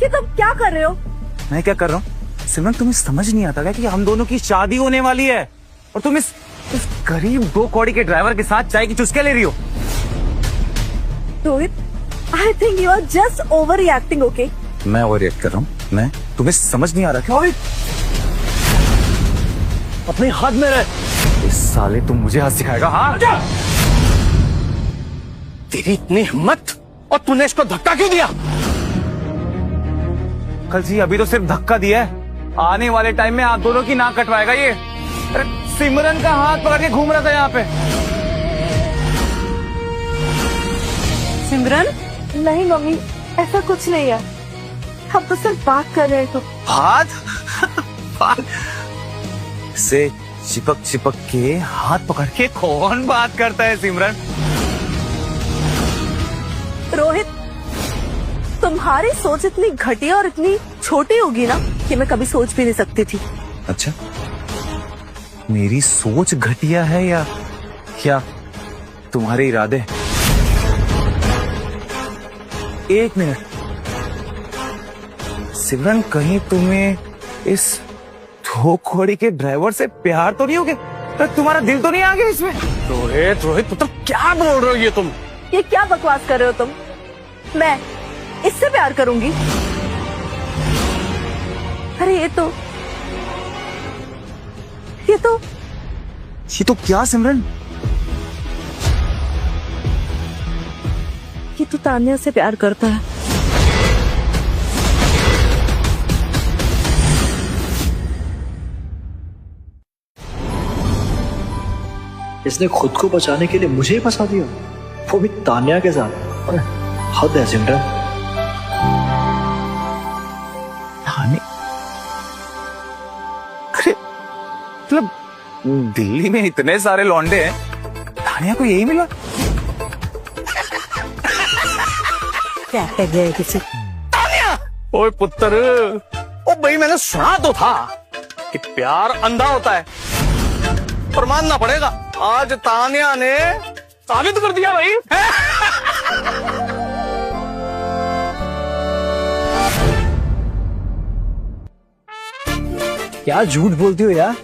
ये तुम क्या कर रहे हो? मैं क्या कर रहा हूँ? सिमरन, तुम्हें समझ नहीं आता क्या कि हम दोनों की शादी होने वाली है और तुम इस उस गरीब 2 कौड़ी के ड्राइवर के साथ चाय की चुस्कियां ले रही हो? Rohit, I think you are just overreacting, okay? मैं ओवर रिएक्ट कर रहा हूँ? मैं? तुम्हें समझ नहीं आ रहा क्या? अपने हाथ में रहे। इस साले तुम मुझे हाथ सिखाएगा? हाँ, तेरी इतनी हिम्मत, और तूने इसको धक्का क्यों दिया? अंकल जी अभी तो सिर्फ धक्का दिया है, आने वाले टाइम में आप दोनों की नाक कटवाएगा ये। अरे सिमरन का हाथ पकड़ के घूम रहा था यहाँ पे। सिमरन? नहीं मम्मी, ऐसा कुछ नहीं है, हम तो सिर्फ बात कर रहे थे। हाथ से चिपक चिपक के हाथ पकड़ के कौन बात करता है सिमरन? रोहित, तुम्हारी सोच इतनी घटिया और इतनी छोटी होगी ना कि मैं कभी सोच भी नहीं सकती थी। अच्छा, मेरी सोच घटिया है या क्या तुम्हारे इरादे? एक मिनट सिमरन, कहीं तुम्हें इस 2 कौड़ी के ड्राइवर से प्यार तो नहीं हो गया? तो तुम्हारा दिल तो नहीं आ गया इसमें? रोहित पुत्र, क्या बोल रहे हो ये तुम? ये क्या बकवास कर रहे हो तुम? मैं इससे प्यार करूंगी? अरे ये तो क्या सिमरन? ये तो तान्या से प्यार करता है। इसने खुद को बचाने के लिए मुझे ही फंसा दिया, वो भी तान्या के साथ। अरे हद है सिमरन। अरे मतलब दिल्ली में इतने सारे लौंडे हैं, तान्या को यही मिला? क्या कह गया किसी? तान्या! ओए पुत्र, ओ भाई मैंने सुना तो था कि प्यार अंधा होता है, पर मानना पड़ेगा आज तान्या ने साबित कर दिया भाई। क्या झूठ बोलती हो यार?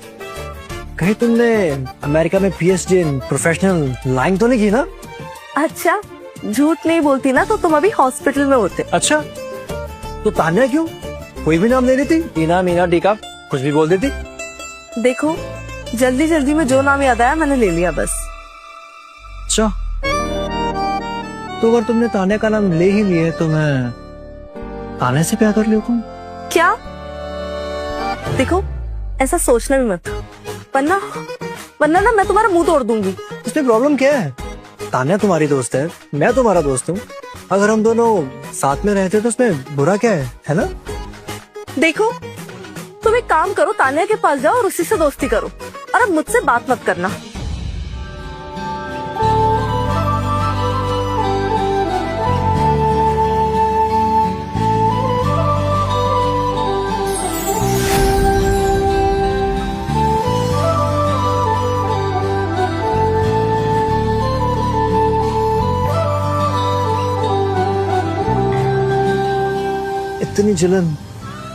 कहीं तुमने अमेरिका में पीएचडी इन प्रोफेशनल लाइन तो नहीं की ना? अच्छा, झूठ नहीं बोलती ना तो तुम अभी हॉस्पिटल में होते। अच्छा, तो तान्या क्यों? कोई भी नाम ले लेती, टीना, मीना, टीका, कुछ भी बोल देती। देखो, जल्दी जल्दी में जो नाम याद आया मैंने ले लिया बस। अच्छा, तो अगर तुमने तान्या का नाम ले ही लिया तो मैं तान्या से प्यार कर लूँ? क्या? देखो, ऐसा सोचना भी मत, वरना ना मैं तुम्हारा मुंह तोड़ दूंगी। इसमें प्रॉब्लम क्या है? तान्या तुम्हारी दोस्त है, मैं तुम्हारा दोस्त हूँ। अगर हम दोनों साथ में रहते तो उसमें बुरा क्या है ना? देखो, तुम एक काम करो, तान्या के पास जाओ और उसी से दोस्ती करो, और अब मुझसे बात मत करना।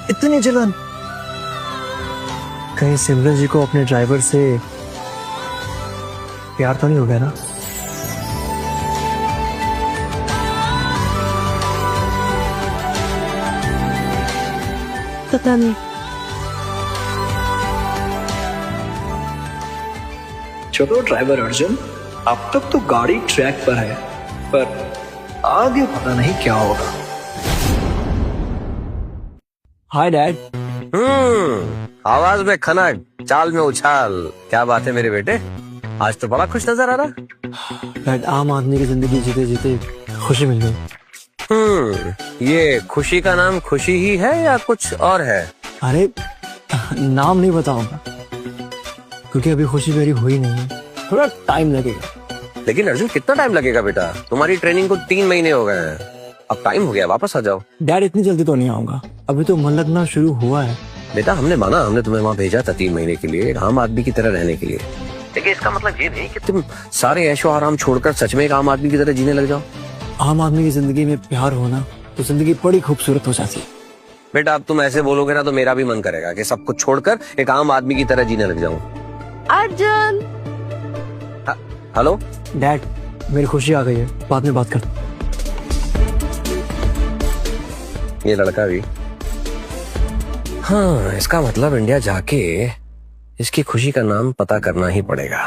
इतनी जलन कहीं सिमरन जी को अपने ड्राइवर से प्यार तो नहीं हो गया ना? पता नहीं। चलो ड्राइवर अर्जुन, अब तक तो गाड़ी ट्रैक पर है, पर आगे पता नहीं क्या होगा। Hi dad. आवाज में खनक, चाल में उछाल, क्या बात है मेरे बेटे? आज तो बड़ा खुश नजर आ रहा। डैड, आम आदमी की जिंदगी जीते जीते खुशी मिल गई। ये खुशी का नाम खुशी ही है या कुछ और है? अरे नाम नहीं बताऊंगा क्योंकि अभी खुशी मेरी हुई नहीं है, थोड़ा टाइम लगेगा। लेकिन अर्जुन, कितना टाइम लगेगा बेटा? तुम्हारी ट्रेनिंग को 3 महीने हो गए हैं, अब टाइम हो गया, वापस आ जाओ। डैड, इतनी जल्दी तो नहीं आऊंगा, अभी तो मन लगना शुरू हुआ है। बेटा, हमने तुम्हें वहाँ भेजा था 3 महीने के लिए, एक आम आदमी की तरह रहने के लिए। देखिए, इसका मतलब ये नहीं कि तुम सारे ऐशो आराम छोड़कर सच में एक आम आदमी की तरह जीने लग जाओ। आम आदमी की जिंदगी में प्यार होना तो जिंदगी बड़ी खूबसूरत हो जाती है। बेटा, अब तुम ऐसे बोलोगे ना तो मेरा भी मन करेगा कि सब कुछ छोड़कर एक आम आदमी की तरह जीने लग जाऊं। अर्जुन, हेलो डैड, मेरी खुशी आ गई है, बाद में बात करते। ये लड़का भी, हाँ, इसका मतलब इंडिया जाके इसकी खुशी का नाम पता करना ही पड़ेगा।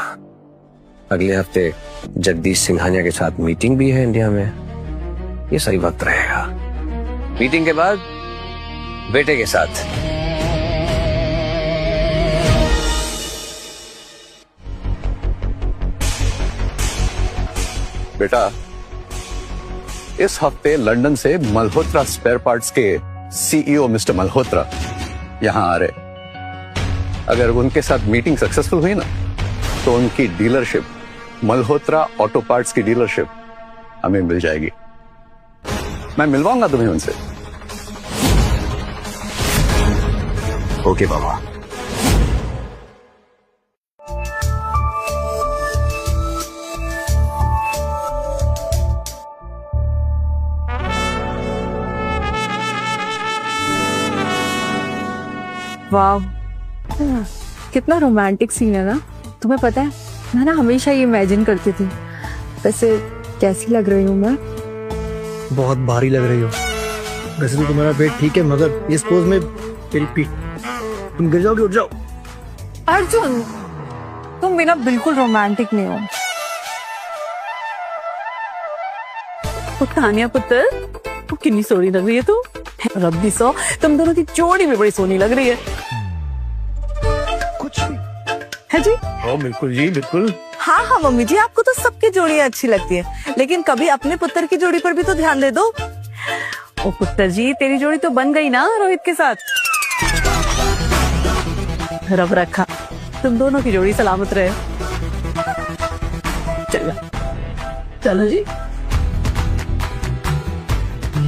अगले हफ्ते जगदीश सिंघानिया के साथ मीटिंग भी है इंडिया में, ये सही वक्त रहेगा। मीटिंग के बाद बेटे के साथ। बेटा, इस हफ्ते लंदन से मल्होत्रा स्पेयर पार्ट्स के सीईओ मिस्टर मल्होत्रा यहां आ रहे। अगर उनके साथ मीटिंग सक्सेसफुल हुई ना, तो उनकी डीलरशिप, मल्होत्रा ऑटो पार्ट्स की डीलरशिप हमें मिल जाएगी। मैं मिलवाऊंगा तुम्हें उनसे। ओके बाबा। वाह, कितना रोमांटिक सीन है ना। तुम्हें पता है, मैं ना हमेशा ये इमेजिन करती थी। वैसे कैसी लग रही हूँ मैं? बहुत भारी लग रही हो। वैसे तो तुम्हारा पेट ठीक है, मगर इस पोज में तेरी पीठ, तुम गिर जाओगे। उठ जाओ। अर्जुन, तुम बिना बिल्कुल रोमांटिक नहीं हो। कहानियां पुत्र, तू कितनी सोनी लग रही है तू। रब्बी सो, तुम दोनों की जोड़ी भी बड़ी सोनी लग रही है। कुछ भी है जी? ओ बिल्कुल जी, बिल्कुल। हाँ हाँ मम्मी जी, आपको तो सबकी जोड़ियां अच्छी लगती है, लेकिन कभी अपने पुत्र की जोड़ी पर भी तो ध्यान दे दो। ओ पुत्र जी, तेरी जोड़ी तो बन गई ना रोहित के साथ। रब रखा तुम दोनों की जोड़ी सलामत रहे। चलो चलो जी।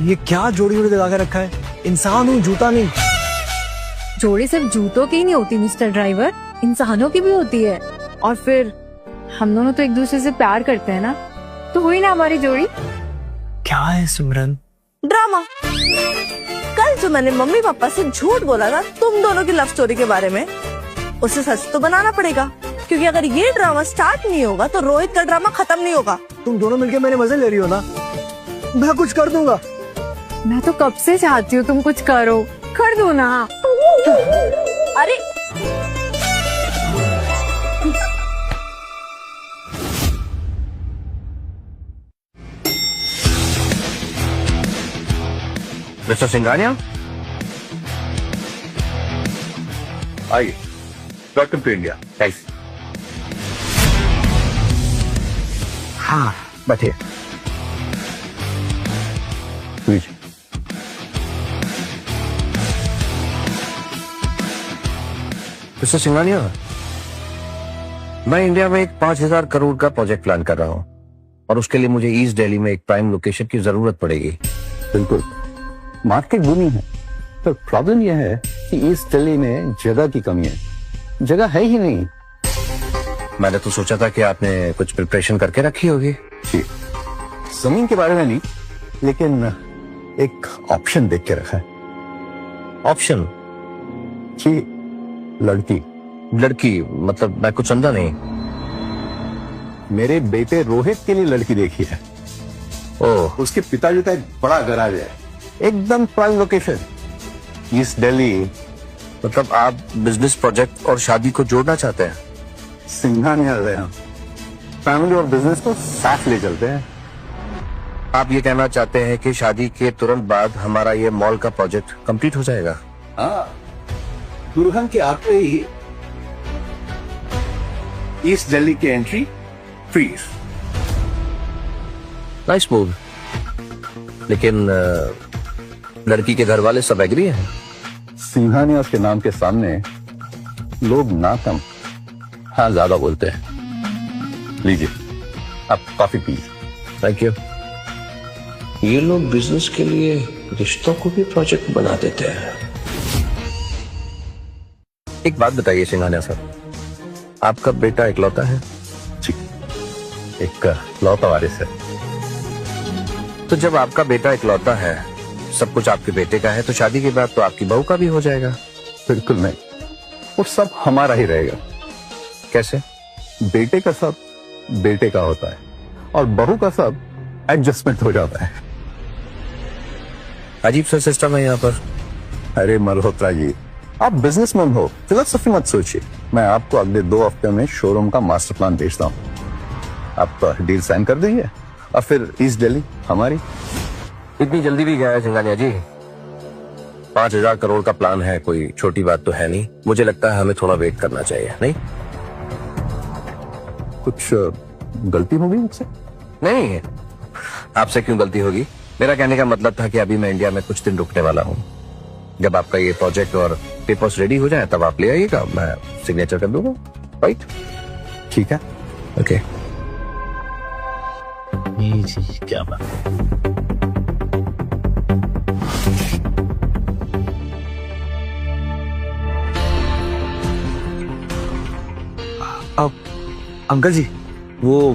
ये क्या जोड़ी जोड़ी लगा के रखा है? इंसान हूँ, जूता नहीं। जोड़ी सिर्फ जूतों की ही नहीं होती मिस्टर ड्राइवर, इंसानों की भी होती है। और फिर हम दोनों तो एक दूसरे से प्यार करते हैं ना, तो हुई ना हमारी जोड़ी। क्या है सिमरन? ड्रामा। कल जो मैंने मम्मी पापा से झूठ बोला ना तुम दोनों की लव स्टोरी के बारे में, उसे सच तो बनाना पड़ेगा, क्योंकि अगर ये ड्रामा स्टार्ट नहीं होगा तो रोहित का ड्रामा खत्म नहीं होगा। तुम दोनों मिलके मेरे मजे ले रही हो ना, मैं कुछ कर दूंगा। मैं तो कब से चाहती हूँ तुम कुछ करो, कर दो ना। अरे मिस्टर सिंघानिया, आइए। Welcome to India. थैंक्स। हाँ बैठिए। प्लीज। मिस्टर सिंघानिया, मैं इंडिया में एक 5,000 करोड़ का प्रोजेक्ट प्लान कर रहा हूँ, और उसके लिए मुझे ईस्ट दिल्ली में एक प्राइम लोकेशन की जरूरत पड़ेगी। बिल्कुल, मार्केट बूमी है, पर प्रॉब्लम यह है कि ईस्ट दिल्ली में जगह की कमी है। जगह है ही नहीं। मैंने तो सोचा था कि आपने कुछ प्रिपरेशन करके रखी होगी। जी, जमीन के बारे में नहीं, लेकिन एक ऑप्शन देख के रखा है। ऑप्शन? जी, लड़की। लड़की मतलब मैं कुछ समझा नहीं। मेरे बेटे रोहित के लिए लड़की देखी है। ओह, उसके पिताजी का एक बड़ा गैराज है, एकदम प्राइम लोकेशन, ईस्ट दिल्ली। मतलब आप बिजनेस प्रोजेक्ट और शादी को जोड़ना चाहते हैं? सिंघानिया रहे हैं, फैमिली और बिजनेस को साथ ले चलते हैं। आप ये कहना चाहते हैं कि शादी के तुरंत बाद हमारा ये मॉल का प्रोजेक्ट कंप्लीट हो जाएगा? हाँ, दुल्हन के आते ही ईस्ट दिल्ली की एंट्री फ्री। Nice move. लेकिन लड़की के घर वाले सब एग्री हैं? सिंघानिया के नाम के सामने लोग ना कम, हाँ ज्यादा बोलते हैं। लीजिए, आप कॉफी पीजिए। Thank you. ये लोग बिजनेस के लिए रिश्तों को भी प्रोजेक्ट बना देते हैं। एक बात बताइए सिंघानिया सर, आपका बेटा इकलौता है? जी, एक लौता वारिस है। तो जब आपका बेटा इकलौता है, सब कुछ आपके बेटे का है, तो शादी के बाद तो आपकी बहू का भी हो जाएगा। बिल्कुल नहीं, वो सब हमारा ही रहेगा। कैसे? बेटे का सब बेटे का होता है और बहू का सब एडजस्टमेंट हो जाता है। अजीब सा सिस्टम है यहाँ पर। अरे मल्होत्रा जी, आप बिजनेसमैन हो, फिलोसफी मत सोचिए। मैं आपको अगले 2 हफ्ते में शोरूम का मास्टर प्लान भेजता हूँ। आप डील साइन कर दीजिए और फिर ईस्ट दिल्ली हमारी। इतनी जल्दी भी गया है सिंघानिया जी? 5,000 करोड़ का प्लान है, कोई छोटी बात तो है नहीं। मुझे लगता है हमें थोड़ा वेट करना चाहिए, नहीं? कुछ गलती होगी मुझसे? नहीं, आपसे क्यों गलती होगी? मेरा कहने का मतलब था कि अभी मैं इंडिया में कुछ दिन रुकने वाला हूँ। जब आपका ये प्रोजेक्ट और पेपर्स रेडी हो जाए तब आप ले आइएगा, मैं सिग्नेचर कर दूंगा। राइट? ठीक है। ओके। जी क्या बात। अब अंकल जी, वो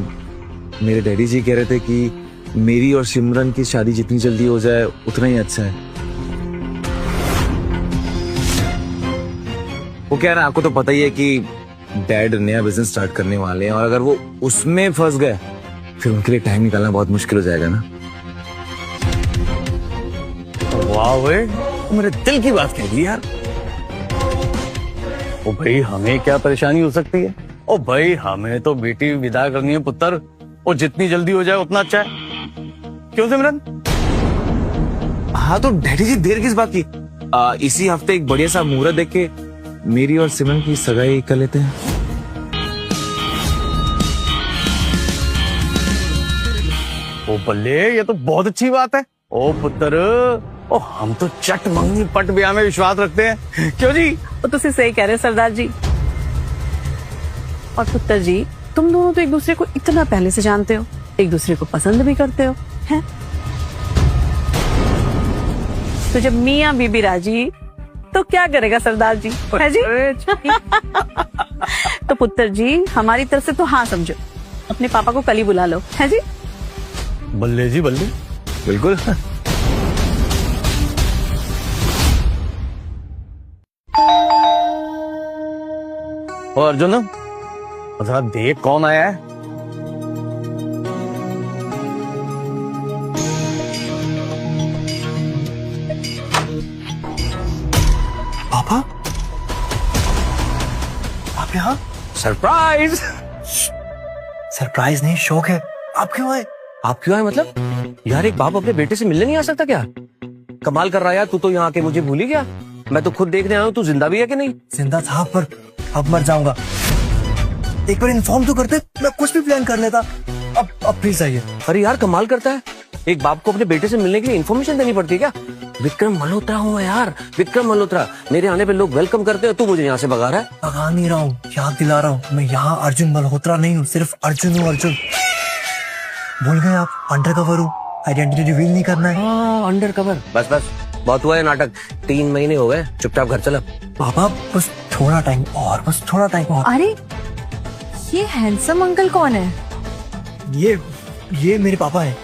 मेरे डैडी जी कह रहे थे कि मेरी और सिमरन की शादी जितनी जल्दी हो जाए उतना ही अच्छा है। वो कह रहे हैं, आपको तो पता ही है कि डैड नया बिजनेस स्टार्ट करने वाले हैं और अगर वो उसमें फंस गए फिर उनके लिए टाइम निकालना बहुत मुश्किल हो जाएगा ना। वाह वे, मेरे दिल की बात कह दी यार। ओ भाई, हमें क्या परेशानी हो सकती है? ओ भाई, हमें तो बेटी विदा करनी है पुत्र, और जितनी जल्दी हो जाए उतना अच्छा है। क्यों सिमरन? हाँ तो डैडी जी देर किस बात की? इसी हफ्ते एक बढ़िया सा मुहूर्त देख के मेरी और सिमरन की सगाई कर लेते हैं। ओ बल्ले, ये तो बहुत अच्छी बात है। ओ पुत्र, ओ हम तो चट मंगनी पट ब्याह में विश्वास रखते हैं। क्यों जी? वो तो सही कह रहे सरदार जी। और पुत्र जी, तुम दोनों तो एक दूसरे को इतना पहले से जानते हो, एक दूसरे को पसंद भी करते हो, हैं? तो जब मियाँ बीबी राजी तो क्या करेगा सरदार जी, है जी? तो पुत्र जी, हमारी तरफ से तो हाँ समझो, अपने पापा को कल ही बुला लो, है जी? बल्ले जी बल्ले, बिल्कुल। और अर्जुन, जरा देख कौन आया है। पापा, आप यहाँ? सरप्राइज। सरप्राइज नहीं, शौक है। आप क्यों आए? आप क्यों आए मतलब? यार, एक बाप अपने बेटे से मिलने नहीं आ सकता क्या? कमाल कर रहा है यार, तू तो यहाँ आके मुझे भूल ही गया। मैं तो खुद देखने आया हूँ, तू जिंदा भी है कि नहीं? जिंदा था, पर अब मर जाऊंगा। एक बार इन्फॉर्म तो करते, मैं कुछ भी प्लान कर लेता। अब प्लीज आइए। अरे यार, कमाल करता है, एक बाप को अपने बेटे से मिलने के लिए इन्फॉर्मेशन देनी पड़ती है क्या? विक्रम मल्होत्रा हूँ यार, विक्रम मल्होत्रा। मेरे आने पे लोग वेलकम करते हैं, तू मुझे यहाँ से भगा रहा है। भगा नहीं रहा हूँ, याद दिला रहा हूँ। मैं यहाँ अर्जुन मल्होत्रा नहीं हूँ, सिर्फ अर्जुन हूँ। अर्जुन, भूल गए आप? अंडर कवर हूँ, आइडेंटिटी रिवील नहीं करना है। हाँ, अंडर कवर। बस बस, बहुत हुआ है नाटक। 3 महीने हो गए, चुपचाप घर चला। पापा, बस थोड़ा टाइम और, बस थोड़ा टाइम और। अरे, ये हैंडसम अंकल कौन है? ये मेरे पापा हैं।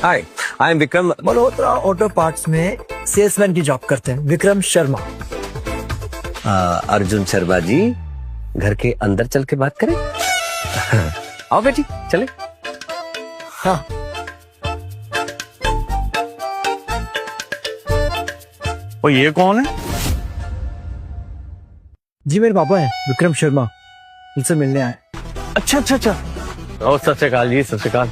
Hi, I am Vikram Malhotra auto parts में सेल्समैन की जॉब करते हैं, विक्रम शर्मा। अर्जुन शर्मा जी, घर के अंदर चल के बात करें? आओ बेटी, चले। हाँ। ओ ये कौन है? जी मेरे पापा हैं, विक्रम शर्मा। उनसे मिलने आए। अच्छा अच्छा अच्छा। ओ सत श्री अकाल जी, सत श्री अकाल।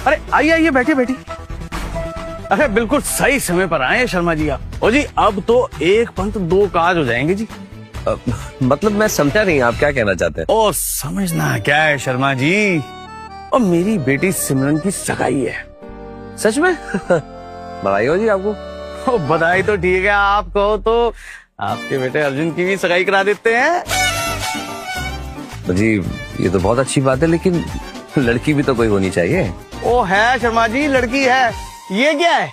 अरे आइए आइए, बैठिए बैठिए। अरे बिल्कुल सही समय पर आए शर्मा जी आप। ओ जी, अब तो एक पंथ 2 काज हो जाएंगे जी। मतलब मैं समझा नहीं, आप क्या कहना चाहते हैं? ओ समझना क्या है शर्मा जी, और मेरी बेटी सिमरन की सगाई है। सच में? बधाई हो जी आपको। ओ बधाई तो ठीक है, आप कहो तो आपके बेटे अर्जुन की भी सगाई करा देते हैं। जी ये तो बहुत अच्छी बात है, लेकिन लड़की भी तो कोई होनी चाहिए। ओ है शर्मा जी, लड़की है। ये क्या है?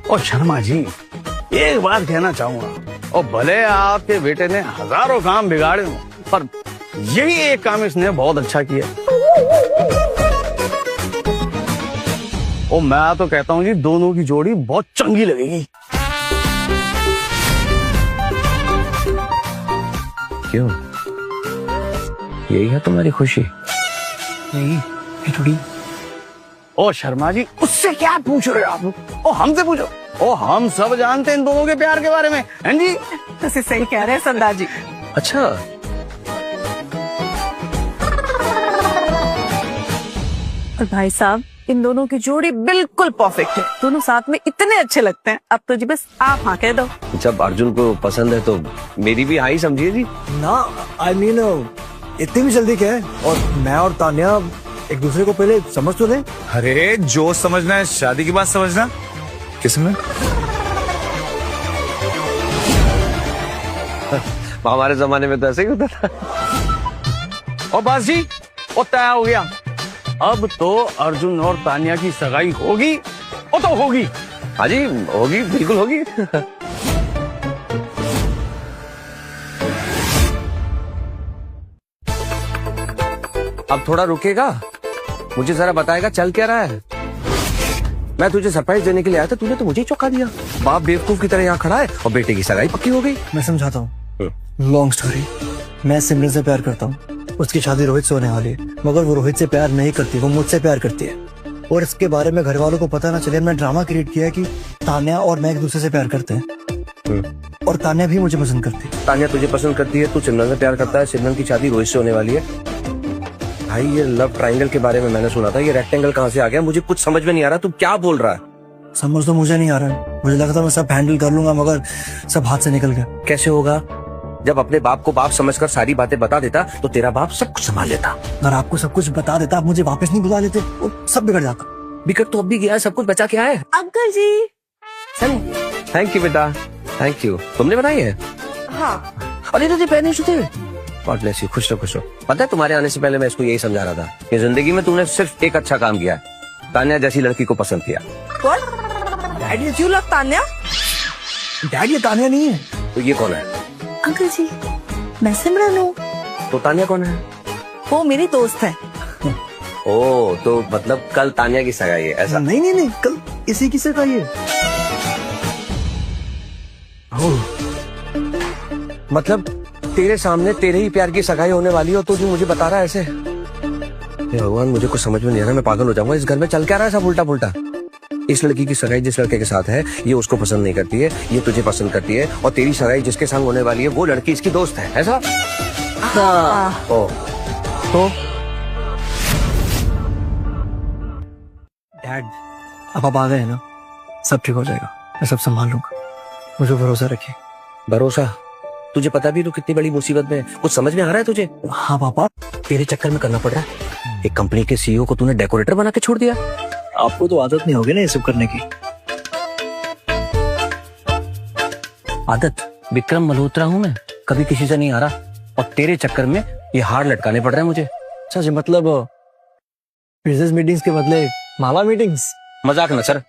ओ शर्मा जी, एक बात कहना चाहूंगा, और भले आपके बेटे ने हजारों काम बिगाड़े हों, पर यही एक काम इसने बहुत अच्छा किया। ओ मैं तो कहता हूं जी, दोनों की जोड़ी बहुत चंगी लगेगी। क्यों? यही है तुम्हारी खुशी? नहीं थोड़ी। ओ शर्मा जी, उससे क्या पूछ रहे हो आप? ओ हमसे पूछो। ओ हम सब जानते हैं इन दोनों के प्यार के बारे में, हैं जी? तुसी सही कह रहे हैं सरदार जी। अच्छा, और भाई साहब, इन दोनों की जोड़ी बिल्कुल परफेक्ट है। दोनों साथ में इतने अच्छे लगते हैं। अब तो जी बस आप हाँ कह दो। जब अर्जुन को पसंद है तो मेरी भी हाई समझिए जी। ना आई मीन इतनी भी जल्दी क्या है? और मैं और तान्या एक दूसरे को पहले समझ तो लें। अरे जो समझना है शादी के बाद समझना। किसमें? हमारे जमाने में तो ऐसे ही होता था। और बस जी, वो तय हो गया। अब तो अर्जुन और तान्या की सगाई होगी। वो तो होगी। हाँ जी होगी, बिल्कुल होगी। अब थोड़ा रुकेगा, मुझे जरा बताएगा चल क्या रहा है? मैं तुझे सरप्राइज देने के लिए आया था, तूने तो मुझे ही चौंका दिया। बाप बेवकूफ की तरह यहाँ खड़ा है और बेटे की सगाई पक्की हो गई। मैं समझाता हूँ, लॉन्ग स्टोरी। मैं सिमरन से प्यार करता हूँ। उसकी शादी रोहित से होने वाली है, मगर वो रोहित से प्यार नहीं करती, वो मुझसे प्यार करती है। और इसके बारे में घर वालों को पता ना चले, मैं ड्रामा क्रिएट किया कि तान्या और मैं एक दूसरे से प्यार करते हैं और तान्या भी मुझे पसंद करती है। तान्या तुझे पसंद करती है, तू सिमरन से प्यार करता है, सिमरन की शादी रोहित से होने वाली है। भाई ये लव ट्रायंगल के बारे में मैंने सुना था, ये रेक्टेंगल कहाँ से आ गया? मुझे कुछ समझ में नहीं आ रहा, तू क्या बोल रहा है? समझ तो मुझे नहीं आ रहा है, मुझे लगा था मैं सब हैंडल कर लूंगा, मगर सब हाथ से निकल गया। कैसे होगा? जब अपने बाप को बाप समझकर सारी बातें बता देता तो तेरा बाप सब कुछ संभाल लेता। अगर आपको सब कुछ बता देता, आप मुझे वापस नहीं बुला लेते, वो सब बिगड़ जाता। बिगड़ तो अब भी गया, सब कुछ बचा क्या है? अंकल जी। थैंक यू बेटा, थैंक यू। तुमने बनाई है? हाँ। अरे तो पहने छुते। गॉड ब्लेस यू, खुश रहो खुश रहो। पता है तुम्हारे आने से पहले मैं इसको यही समझा रहा था कि जिंदगी में तूने सिर्फ एक अच्छा काम किया, तान्या जैसी लड़की को पसंद किया। कौन? Daddy you love Tanya? Daddy ये तान्या नहीं है। तो ये कौन है? अंकल जी, मैं सिमरन हूँ। तो तान्या कौन है? वो मेरी दोस्त है। ओ तो मतलब कल तान्या की सगाई है ऐसा? नहीं नहीं नहीं, कल इसी की सगाई है। मतलब तेरे सामने तेरे ही प्यार की सगाई होने वाली हो तो तू मुझे बता रहा है ऐसे? हे भगवान, मुझे कुछ समझ में नहीं आ रहा, मैं पागल हो जाऊंगा। इस घर में चल क्या रहा है सब उल्टा पुल्टा? इस लड़की की सगाई जिस लड़के के साथ है ये उसको पसंद नहीं करती है, ये तुझे पसंद करती है, और तेरी सगाई जिसके संग होने वाली है वो लड़की इसकी दोस्त है, ऐसा? ओ तो डैड, अब आप आ गए हैं ना, सब ठीक हो जाएगा, मैं सब संभाल लूंगा, मुझे भरोसा रखिए। भरोसा? तुझे पता भी तो कितनी बड़ी मुसीबत में है, कुछ समझ में आ रहा है तुझे? हाँ पापा। तेरे चक्कर में करना पड़ रहा है। एक कंपनी के सीईओ को तूने डेकोरेटर बना के छोड़ दिया। आपको तो आदत नहीं होगी ना ये सब करने की। आदत? विक्रम मल्होत्रा हूँ मैं, कभी किसी से नहीं हारा, और तेरे चक्कर में ये हार लटकाने पड़ रहे हैं मुझे। सच मतलब बिजनेस मीटिंग्स के बदले माला मीटिंग्स? मजाक न सर।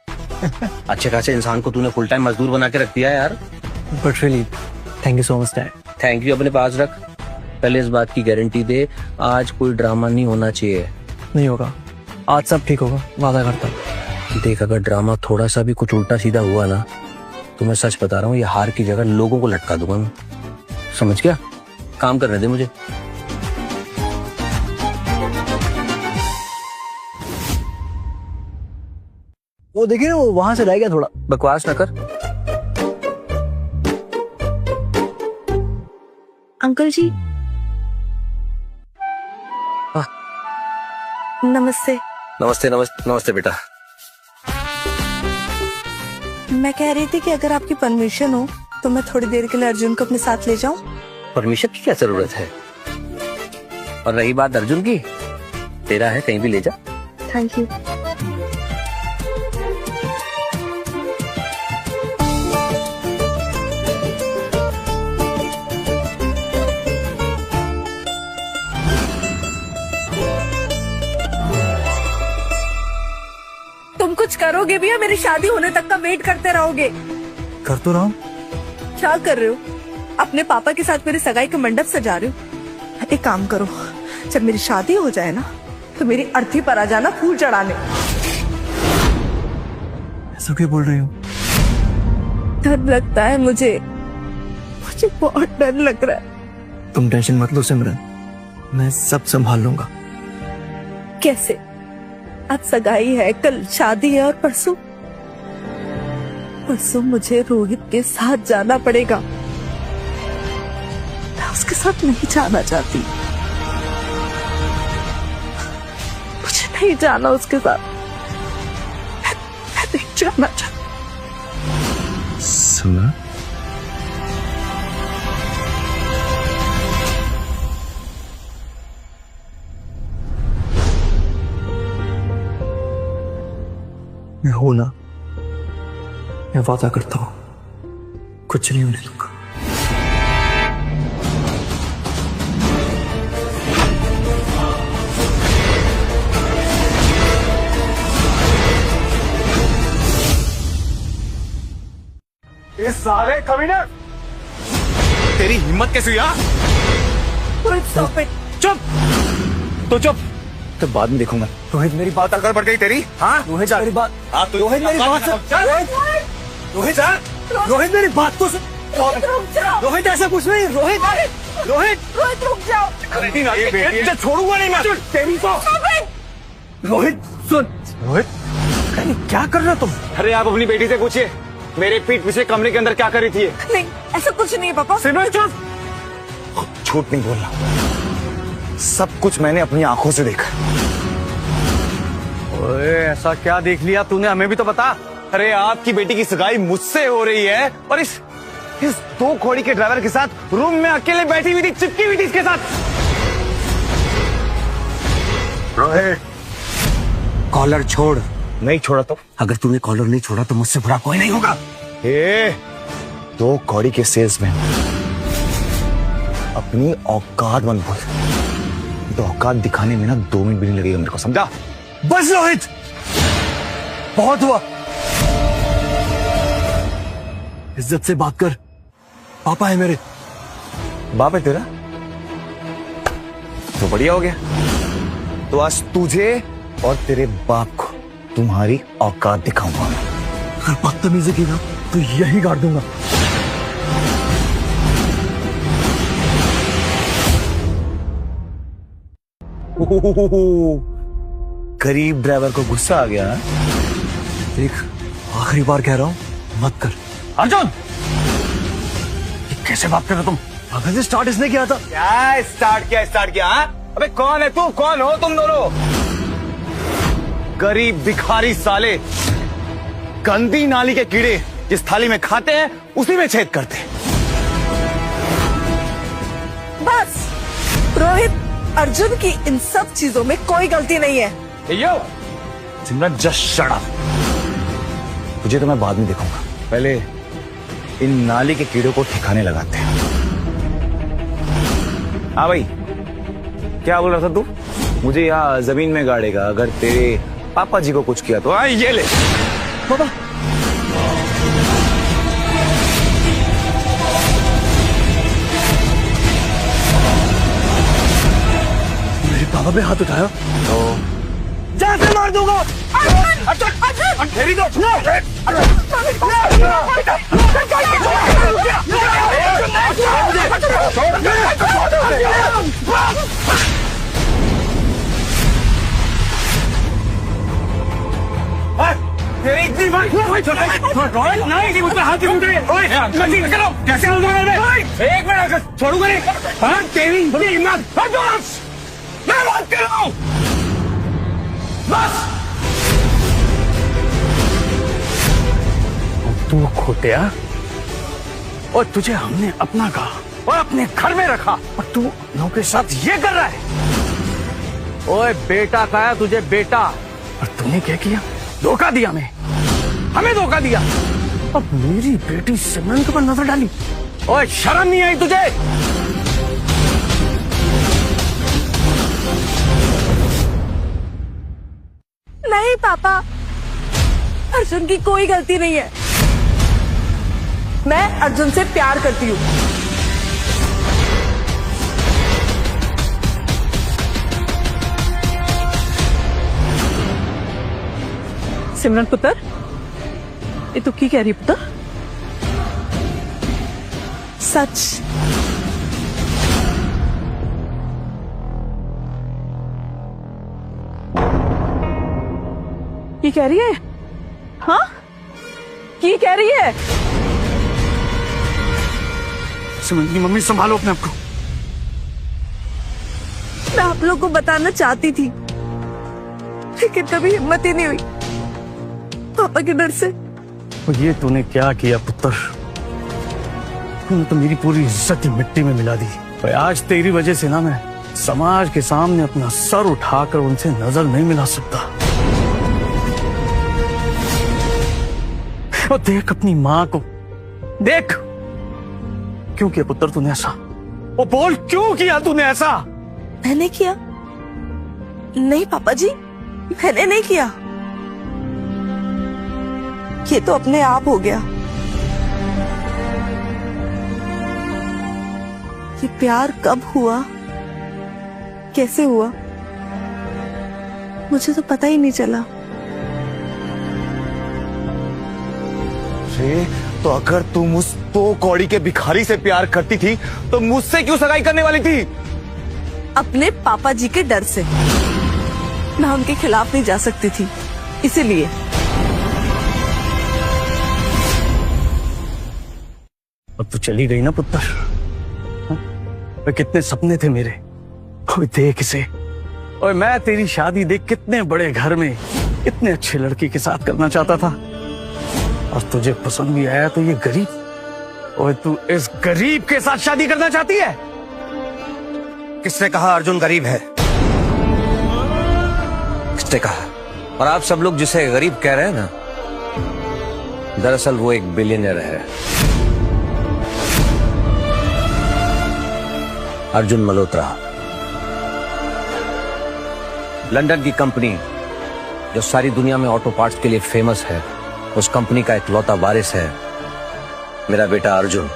अच्छे खासे इंसान को तूने फुल टाइम मजदूर बना के रख दिया है यार। But really thank you so much dad. Thank you अपने पास रख, पहले इस बात की गारंटी दे आज कोई ड्रामा नहीं होना चाहिए। नहीं होगा, आज सब ठीक होगा, वादा करता हूँ। देख अगर ड्रामा थोड़ा सा भी कुछ उल्टा सीधा हुआ ना तो मैं सच बता रहा हूँ ये हार की जगह लोगों को लटका दूंगा मैं, समझ गया? काम करने दे मुझे। वो देखिए ना, वो वहां से रह गया थोड़ा। बकवास न कर। अंकल जी नमस्ते। नमस्ते नमस्ते नमस्ते बेटा। मैं कह रही थी कि अगर आपकी परमिशन हो तो मैं थोड़ी देर के लिए अर्जुन को अपने साथ ले जाऊं। परमिशन की क्या जरूरत है? और रही बात अर्जुन की, तेरा है, कहीं भी ले जा। Thank you. तुम कुछ करोगे भी या मेरी शादी होने तक का वेट करते रहोगे? कर तो रहा हूँ। क्या कर रहे हो? अपने पापा के साथ मेरी सगाई का मंडप सजा रहे हो? एक काम करो, जब मेरी शादी हो जाए ना तो मेरी अर्थी पर आ जाना फूल चढ़ाने। ऐसा क्यों बोल रही हो? डर लगता है मुझे बहुत डर लग रहा है। तुम टेंशन मत लो सिमरन, मैं सब संभाल लूंगा। कैसे? आज सगाई है, कल शादी है और परसों मुझे रोहित के साथ जाना पड़ेगा। मैं उसके साथ नहीं जाना चाहती, मुझे नहीं जाना उसके साथ, मैं नहीं जाना चाहती। सुना? मैं हूं ना, मैं वादा करता हूं कुछ नहीं होने दूंगा। ये सारे कमीने, तेरी हिम्मत कैसे हुई? चुप, तो चुप, तो बाद में देखूंगा। रोहित मेरी बात अगर बढ़ गई तेरी, हाँ रोहित मेरी बात, हाँ तो रोहित मेरी बात सुन, रोहित मेरी बात तो सुन। रोहित ऐसा कुछ नहीं, रोहित रुक जाओ। छोड़ूंगा नहीं मैं तेरी को। रोहित सुन, रोहित क्या कर रहे हो तुम? अरे आप अपनी बेटी से पूछिए मेरे पीठ पीछे कमरे के अंदर क्या कर रही थी। नहीं ऐसा कुछ नहीं है पापा। सिमरन चुप, झूठ नहीं बोलना, सब कुछ मैंने अपनी आंखों से देखा। ओए ऐसा क्या देख लिया तूने, हमें भी तो बता। अरे आपकी बेटी की सगाई मुझसे हो रही है और इस दो घोड़ी के ड्राइवर के साथ रूम में अकेले बैठी हुई थी, चिपकी हुई थी इसके साथ। रोहित कॉलर छोड़। नहीं छोड़ा तो? अगर तूने कॉलर नहीं छोड़ा तो मुझसे बुरा कोई नहीं होगा। दो घोड़ी के सेल्समैन, अपनी औकात मत भूल, तो औकात दिखाने में ना 2 मिनट भी नहीं लगेगा मेरे को, समझा? बस रोहित, बहुत हुआ। इज्जत से बात कर, पापा है मेरे। बाप है तेरा तो बढ़िया हो गया, तो आज तुझे और तेरे बाप को तुम्हारी औकात दिखाऊंगा। अगर बदतमीजी की ना तो यही गाड़ दूंगा। गरीब ड्राइवर को गुस्सा आ गया। देख आखिरी बार कह रहा हूं, मत कर। अर्जुन कैसे बात कर रहे हो तुम? अगर से स्टार्ट इसने किया था। क्या स्टार्ट किया? अबे कौन है तू, कौन हो तुम दोनों? गरीब भिखारी साले, गंदी नाली के कीड़े, जिस थाली में खाते हैं उसी में छेद करते हैं। बस रोहित, अर्जुन की इन सब चीजों में कोई गलती नहीं है। सिमरन जस्ट शट अप। तुझे तो मैं बाद में देखूंगा, पहले इन नाली के कीड़ों को ठिकाने लगाते हैं। हाँ भाई, क्या बोल रहा था तू? मुझे यहाँ जमीन में गाड़ेगा अगर तेरे पापा जी को कुछ किया तो। हाँ ये ले पापा। मेरे पापा पे हाथ उठाया तो जान से मार दूंगा। तेरी तो तेरी इतनी बात नहीं, मुझ पर हाथ क्यों उठे? कैसे एक मिनट छोड़ूंगा नहीं। हाँ तेरी हिम्मत, मैं बात कर रहा हूँ बस। तू खोटिया, और तुझे हमने अपना कहा और अपने घर में रखा और तू लोगों के साथ ये कर रहा है। ओए बेटा कहा तुझे बेटा, और तूने क्या किया? धोखा दिया, हमें धोखा दिया। अब मेरी बेटी सिमरन के ऊपर नजर डाली। ओए शर्म नहीं आई तुझे? नहीं पापा, अर्जुन की कोई गलती नहीं है। मैं अर्जुन से प्यार करती हूँ। सिमरन पुत्र, ये तू की कह रही पुत्र? सच। की कह रही है? हाँ, की कह रही है? समझनी मम्मी, संभालो अपने आप को। मैं आप लोग को बताना चाहती थी, लेकिन कभी हिम्मत ही नहीं हुई पापा के डर से। और ये तूने क्या किया पुत्र? तूने तो मेरी पूरी इज्जत ही मिट्टी में मिला दी। और आज तेरी वजह से ना मैं समाज के सामने अपना सर उठाकर उनसे नजर नहीं मिला सकता। और देख अपनी माँ को, देख क्यों किया पुत्र तूने ऐसा? वो बोल, क्यों किया तूने ऐसा? मैंने किया? नहीं पापा जी, मैंने नहीं किया। ये तो अपने आप हो गया। ये प्यार कब हुआ, कैसे हुआ, मुझे तो पता ही नहीं चला। तो अगर तुम उस तो कौड़ी के भिखारी से प्यार करती थी तो मुझसे क्यों सगाई करने वाली थी? अपने पापा जी के डर से। मैं उनके खिलाफ नहीं जा सकती थी, इसीलिए। अब तो चली गई ना पुत्र। वे कितने सपने थे मेरे, कोई देख इसे। और मैं तेरी शादी देख कितने बड़े घर में इतने अच्छे लड़की के साथ करना चाहता था, और तुझे पसंद भी आया तो ये गरीब, और तू इस गरीब के साथ शादी करना चाहती है? किसने कहा अर्जुन गरीब है? किसने कहा? और आप सब लोग जिसे गरीब कह रहे हैं ना, दरअसल वो एक बिलियनर है। अर्जुन मल्होत्रा, लंदन की कंपनी जो सारी दुनिया में ऑटो पार्ट्स के लिए फेमस है, उस कंपनी का इकलौता वारिस है मेरा बेटा अर्जुन।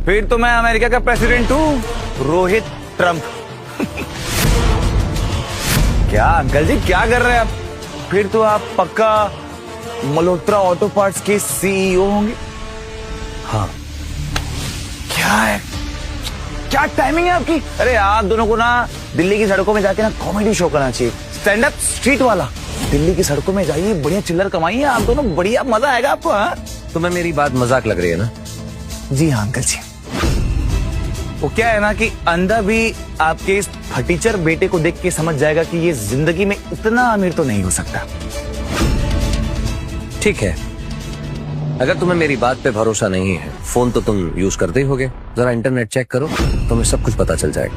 फिर तो मैं अमेरिका का प्रेसिडेंट हूँ, रोहित ट्रंप। क्या अंकल जी क्या कर रहे हैं आप? फिर तो आप पक्का मल्होत्रा ऑटो पार्ट्स के सीईओ होंगे। हाँ। क्या है, क्या टाइमिंग है आपकी? अरे आप दोनों को ना दिल्ली की सड़कों में जाके ना कॉमेडी शो करना चाहिए, स्टैंड अप स्ट्रीट वाला। दिल्ली की सड़कों में जाइए, बढ़िया चिल्लर कमाइए आप दोनों, बढ़िया मजा आएगा आपको। हाँ, तुम्हें मेरी बात मजाक लग रही है ना? जी हाँ अंकल जी। वो क्या है ना कि अंधा भी आपके इस फटीचर बेटे को देख के समझ जाएगा कि ये जिंदगी में इतना अमीर तो नहीं हो सकता। ठीक है, अगर तुम्हें मेरी बात पे भरोसा नहीं है, फोन तो तुम यूज करते ही होगे, जरा इंटरनेट चेक करो, तुम्हें सब कुछ पता चल जाएगा।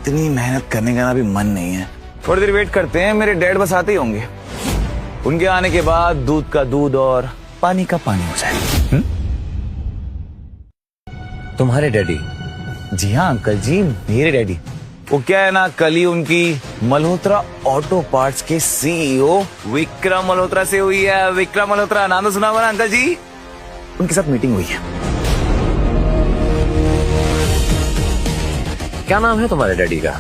इतनी मेहनत करने का ना भी मन नहीं है। थोड़ी देर वेट करते हैं, मेरे डैड बस आते ही होंगे। उनके आने के बाद दूध का दूध और पानी का पानी हो जाएगा। तुम्हारे डैडी? जी हाँ अंकल जी, मेरे डैडी। वो क्या है ना, कल ही उनकी मल्होत्रा ऑटो पार्ट्स के सीईओ विक्रम मल्होत्रा से हुई है। विक्रम मल्होत्रा नाम तो सुना होगा ना अंकल जी? उनके साथ मीटिंग हुई है। क्या नाम है तुम्हारे डैडी का?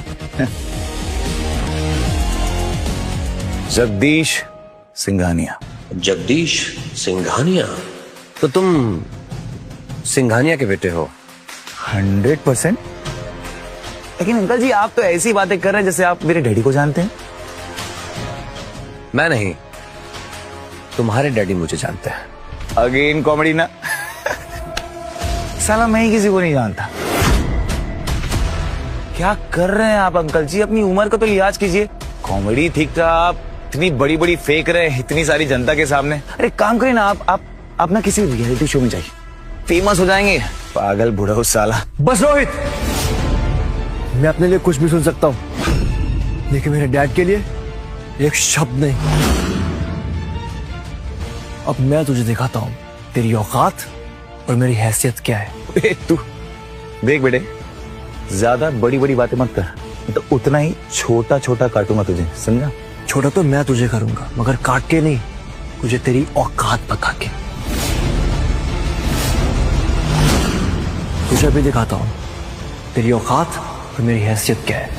जगदीश सिंघानिया। जगदीश सिंघानिया? तो तुम सिंघानिया के बेटे हो? 100%। लेकिन अंकल जी आप तो ऐसी बातें कर रहे हैं जैसे आप मेरे डैडी को जानते हैं। मैं नहीं, तुम्हारे डैडी मुझे जानते हैं। अगेन कॉमेडी ना। साला मैं ही किसी को नहीं जानता। क्या कर रहे हैं आप अंकल जी? अपनी उम्र का तो लिहाज कीजिए। कॉमेडी ठीक था, आप इतनी बड़ी बड़ी फेंक रहे हैं इतनी सारी जनता के सामने। अरे काम करें ना, आप ना किसी रियलिटी शो में जाइए, फेमस हो जाएंगे। पागल बूढ़ा उस साला। बस रोहित, मैं अपने लिए कुछ भी सुन सकता हूं, लेकिन मेरे डैड के लिए एक शब्द नहीं। अब मैं तुझे दिखाता हूं तेरी औकात और मेरी हैसियत क्या है। तू देख बेटे, ज्यादा बड़ी बड़ी बातें मत कर, तो उतना ही छोटा छोटा काटूंगा तुझे, समझा? छोटा तो मैं तुझे करूंगा, मगर काट के नहीं, तुझे तेरी औकात बता के। तुझे भी दिखाता हूं तेरी औकात और मेरी हैसियत क्या है।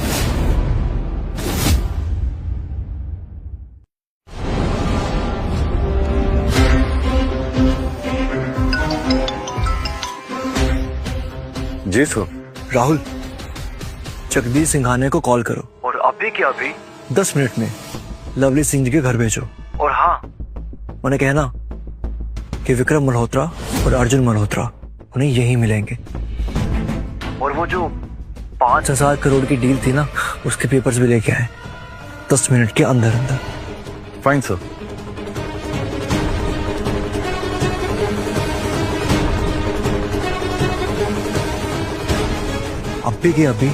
जी सर। राहुल, जगदीश सिंघानिया को कॉल करो और अभी के अभी 10 मिनट में लवली सिंह जी के घर भेजो। और हाँ, उन्हें कहना कि विक्रम मल्होत्रा और अर्जुन मल्होत्रा उन्हें यहीं मिलेंगे। और वो जो 5,000 करोड़ की डील थी ना, उसके पेपर्स भी लेके आए 10 मिनट के अंदर अंदर। Fine sir. अभी के अभी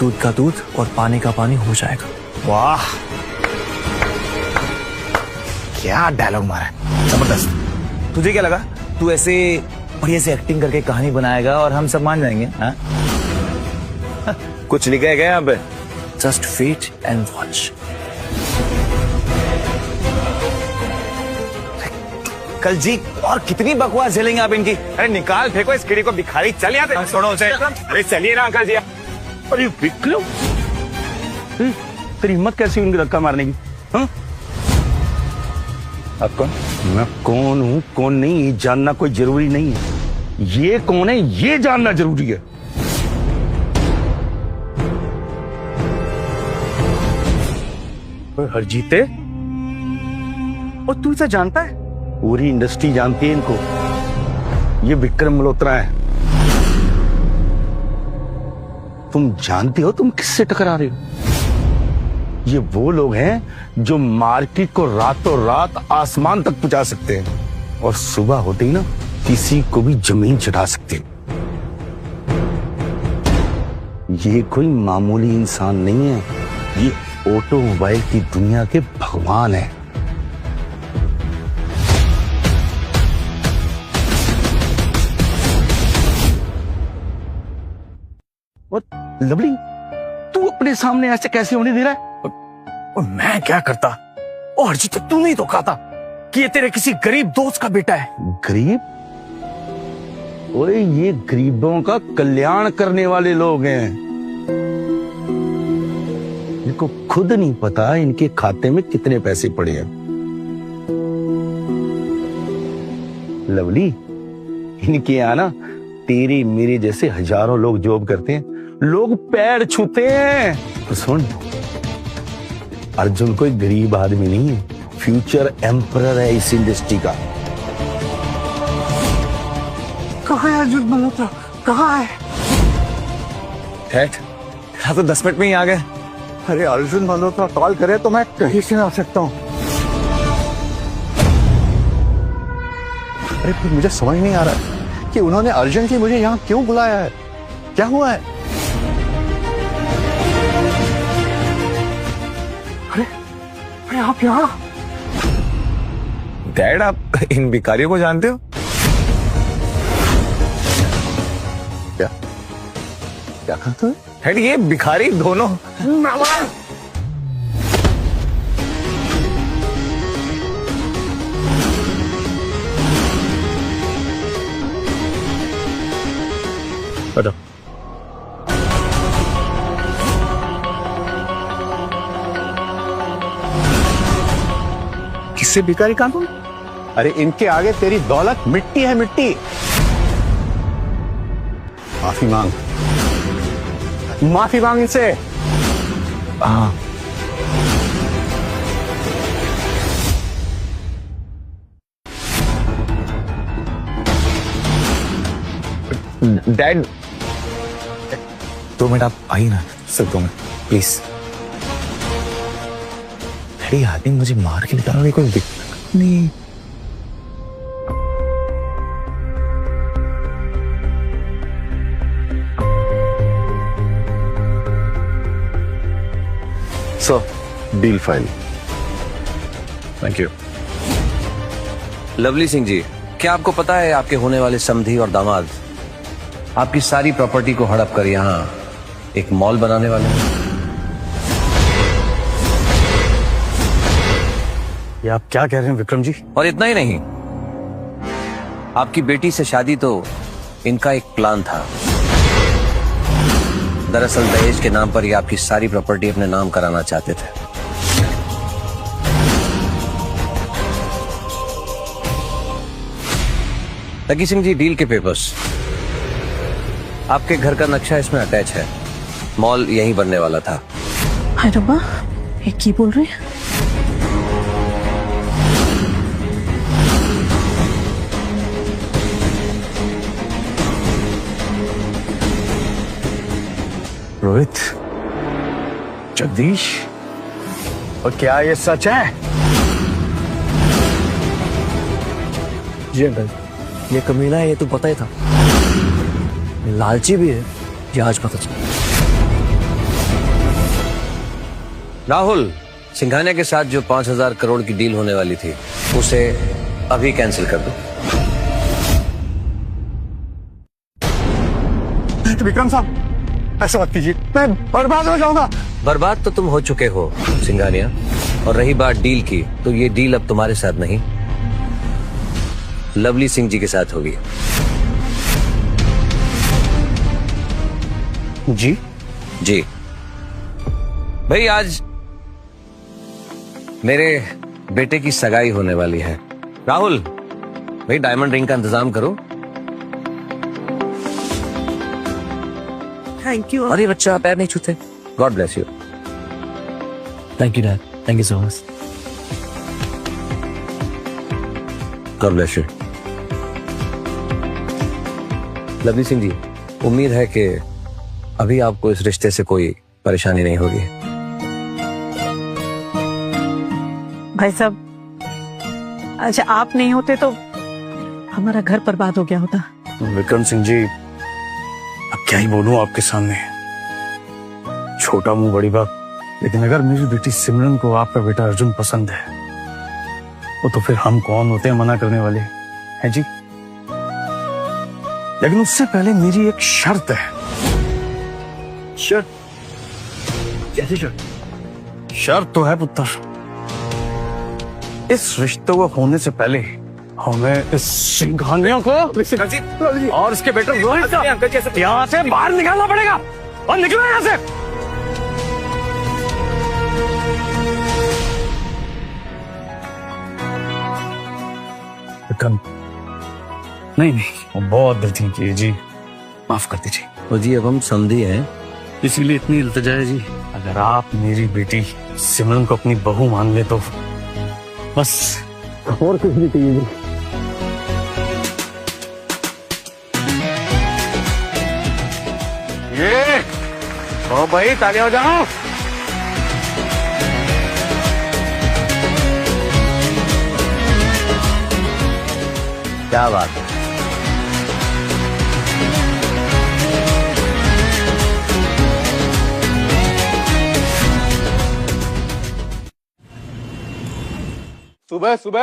दूध का दूध और पानी का पानी हो जाएगा। वाह, क्या डायलॉग मारा है, जबरदस्त। तुझे क्या लगा तू ऐसे बढ़िया से एक्टिंग करके कहानी बनाएगा और हम सब मान जाएंगे? हाँ? कुछ लिखा है क्या यहाँ पे? Just wait and watch. कल जी और कितनी बकवास झेलेंगे आप इनकी? अरे निकाल फेंको इस कीड़ी को, भिखारी। चल यहाँ से, छोड़ो उसे। अरे चलिए ना अंकल जी। अरे विक्रम, तेरी हिम्मत कैसी उनकी धक्का मारने की? हाँ? आप कौन? मैं कौन हूँ कौन नहीं ये जानना कोई जरूरी नहीं है, ये कौन है ये जानना जरूरी है। हरजीते, और तू इसे जानता है? पूरी इंडस्ट्री जानती है इनको। ये विक्रम मल्होत्रा है। तुम जानते हो तुम किससे टकरा रहे हो? ये वो लोग हैं जो मार्केट को रातों रात आसमान तक पहुंचा सकते हैं और सुबह होते ही ना किसी को भी जमीन चढ़ा सकते हैं। ये कोई मामूली इंसान नहीं है, ये ऑटोमोबाइल की दुनिया के भगवान है। और लवली, तू अपने सामने ऐसे कैसे होने दे रहा है? और मैं क्या करता? और हरजीत, तू नहीं तो कहा था कि ये तेरे किसी गरीब दोस्त का बेटा है। गरीब? ओए, ये गरीबों का कल्याण करने वाले लोग हैं। इनको खुद नहीं पता इनके खाते में कितने पैसे पड़े हैं। लवली, इनके यहाँ ना तेरे मेरे जैसे हजारों लोग जॉब करते हैं, लोग पैर छूते हैं। तो सुन, अर्जुन कोई गरीब आदमी नहीं है, फ्यूचर एम्परर है इस इंडस्ट्री का। कहाँ है अर्जुन मल्होत्रा? कहाँ है? हाँ, तो 10 मिनट में ही आ गए। अरे अर्जुन मल्होत्रा कॉल करे तो मैं कहीं से आ सकता हूँ। अरे फिर मुझे समझ नहीं आ रहा कि उन्होंने अर्जुन की मुझे यहाँ क्यों बुलाया है, क्या हुआ है? अरे आप यहाँ? डैड, आप इन भिखारियों को जानते हो? क्या क्या कहा तूने? डैड, ये भिखारी दोनों। बताओ। किससे भिखारी कहां तुम? अरे इनके आगे तेरी दौलत मिट्टी है, मिट्टी। माफी मांग, माफी मांग इनसे। हाँ, डैड 2 मिनट आप आइए ना, सिर्फ 2 मिनट प्लीज। डैडी, आदमी मुझे मार के निकालने कोई दिक्कत नहीं। Sir, deal file. Thank you. Lovely Singh ji, क्या आपको पता है आपके होने वाले समधी और दामाद आपकी सारी प्रॉपर्टी को हड़प कर यहाँ एक मॉल बनाने वाले हैं? ये आप क्या कह रहे हैं विक्रम जी? और इतना ही नहीं, आपकी बेटी से शादी तो इनका एक प्लान था। दरअसल दहेज के नाम पर ये आपकी सारी प्रॉपर्टी अपने नाम कराना चाहते थे। लकी सिंह जी, डील के पेपर्स आपके घर का नक्शा इसमें अटैच है। मॉल यहीं बनने वाला था। हाय रब्बा, ये की बोल रहे हैं? रोहित, जगदीश, और क्या ये सच है? जी अंकल, ये कमीना है, ये तो पता ही था। लालची भी है, ये आज पता चला। राहुल, सिंघानिया के साथ जो 5,000 करोड़ की डील होने वाली थी उसे अभी कैंसिल कर दो। विक्रम साहब, ऐसा मत कीजिए, मैं बर्बाद हो जाऊंगा। बर्बाद तो तुम हो चुके हो सिंघानिया, और रही बात डील की, तो ये डील अब तुम्हारे साथ नहीं, लवली सिंह जी के साथ होगी। जी जी भाई, आज मेरे बेटे की सगाई होने वाली है। राहुल भाई, डायमंड रिंग का इंतजाम करो। Thank you. अरे बच्चा, पैर नहीं छूते। God bless you. Thank you dad, thank you so much. God bless you. Lovely Singh ji, उम्मीद है कि अभी आपको इस रिश्ते से कोई परेशानी नहीं होगी। भाई साहब, अच्छा आप नहीं होते तो हमारा घर बर्बाद हो गया होता। विक्रम सिंह जी, अब क्या ही बोलूं आपके सामने, छोटा मुंह बड़ी बात। लेकिन अगर मेरी बेटी सिमरन को आपका बेटा अर्जुन पसंद है, वो तो फिर हम कौन होते हैं मना करने वाले, हैं जी? लेकिन उससे पहले मेरी एक शर्त है। शर्त? कैसी शर्त? शर्त तो है पुत्र, इस रिश्ते को होने से पहले हमें इस सिंघानिया को और इसके बेटे रोहित को यहाँ से बाहर निकालना पड़ेगा। और निकलो यहाँ से। नहीं नहीं, वो बहुत गलती की है जी, माफ कर दीजिए। और जी अब हम समझी हैं, इसीलिए इतनी इल्तिजा है जी। अगर आप मेरी बेटी सिमरन को अपनी बहू मान ले तो बस, और कुछ नहीं चाहिए जी। ये ओ भाई, तालियां हो जाओ। क्या बात है। सुबह सुबह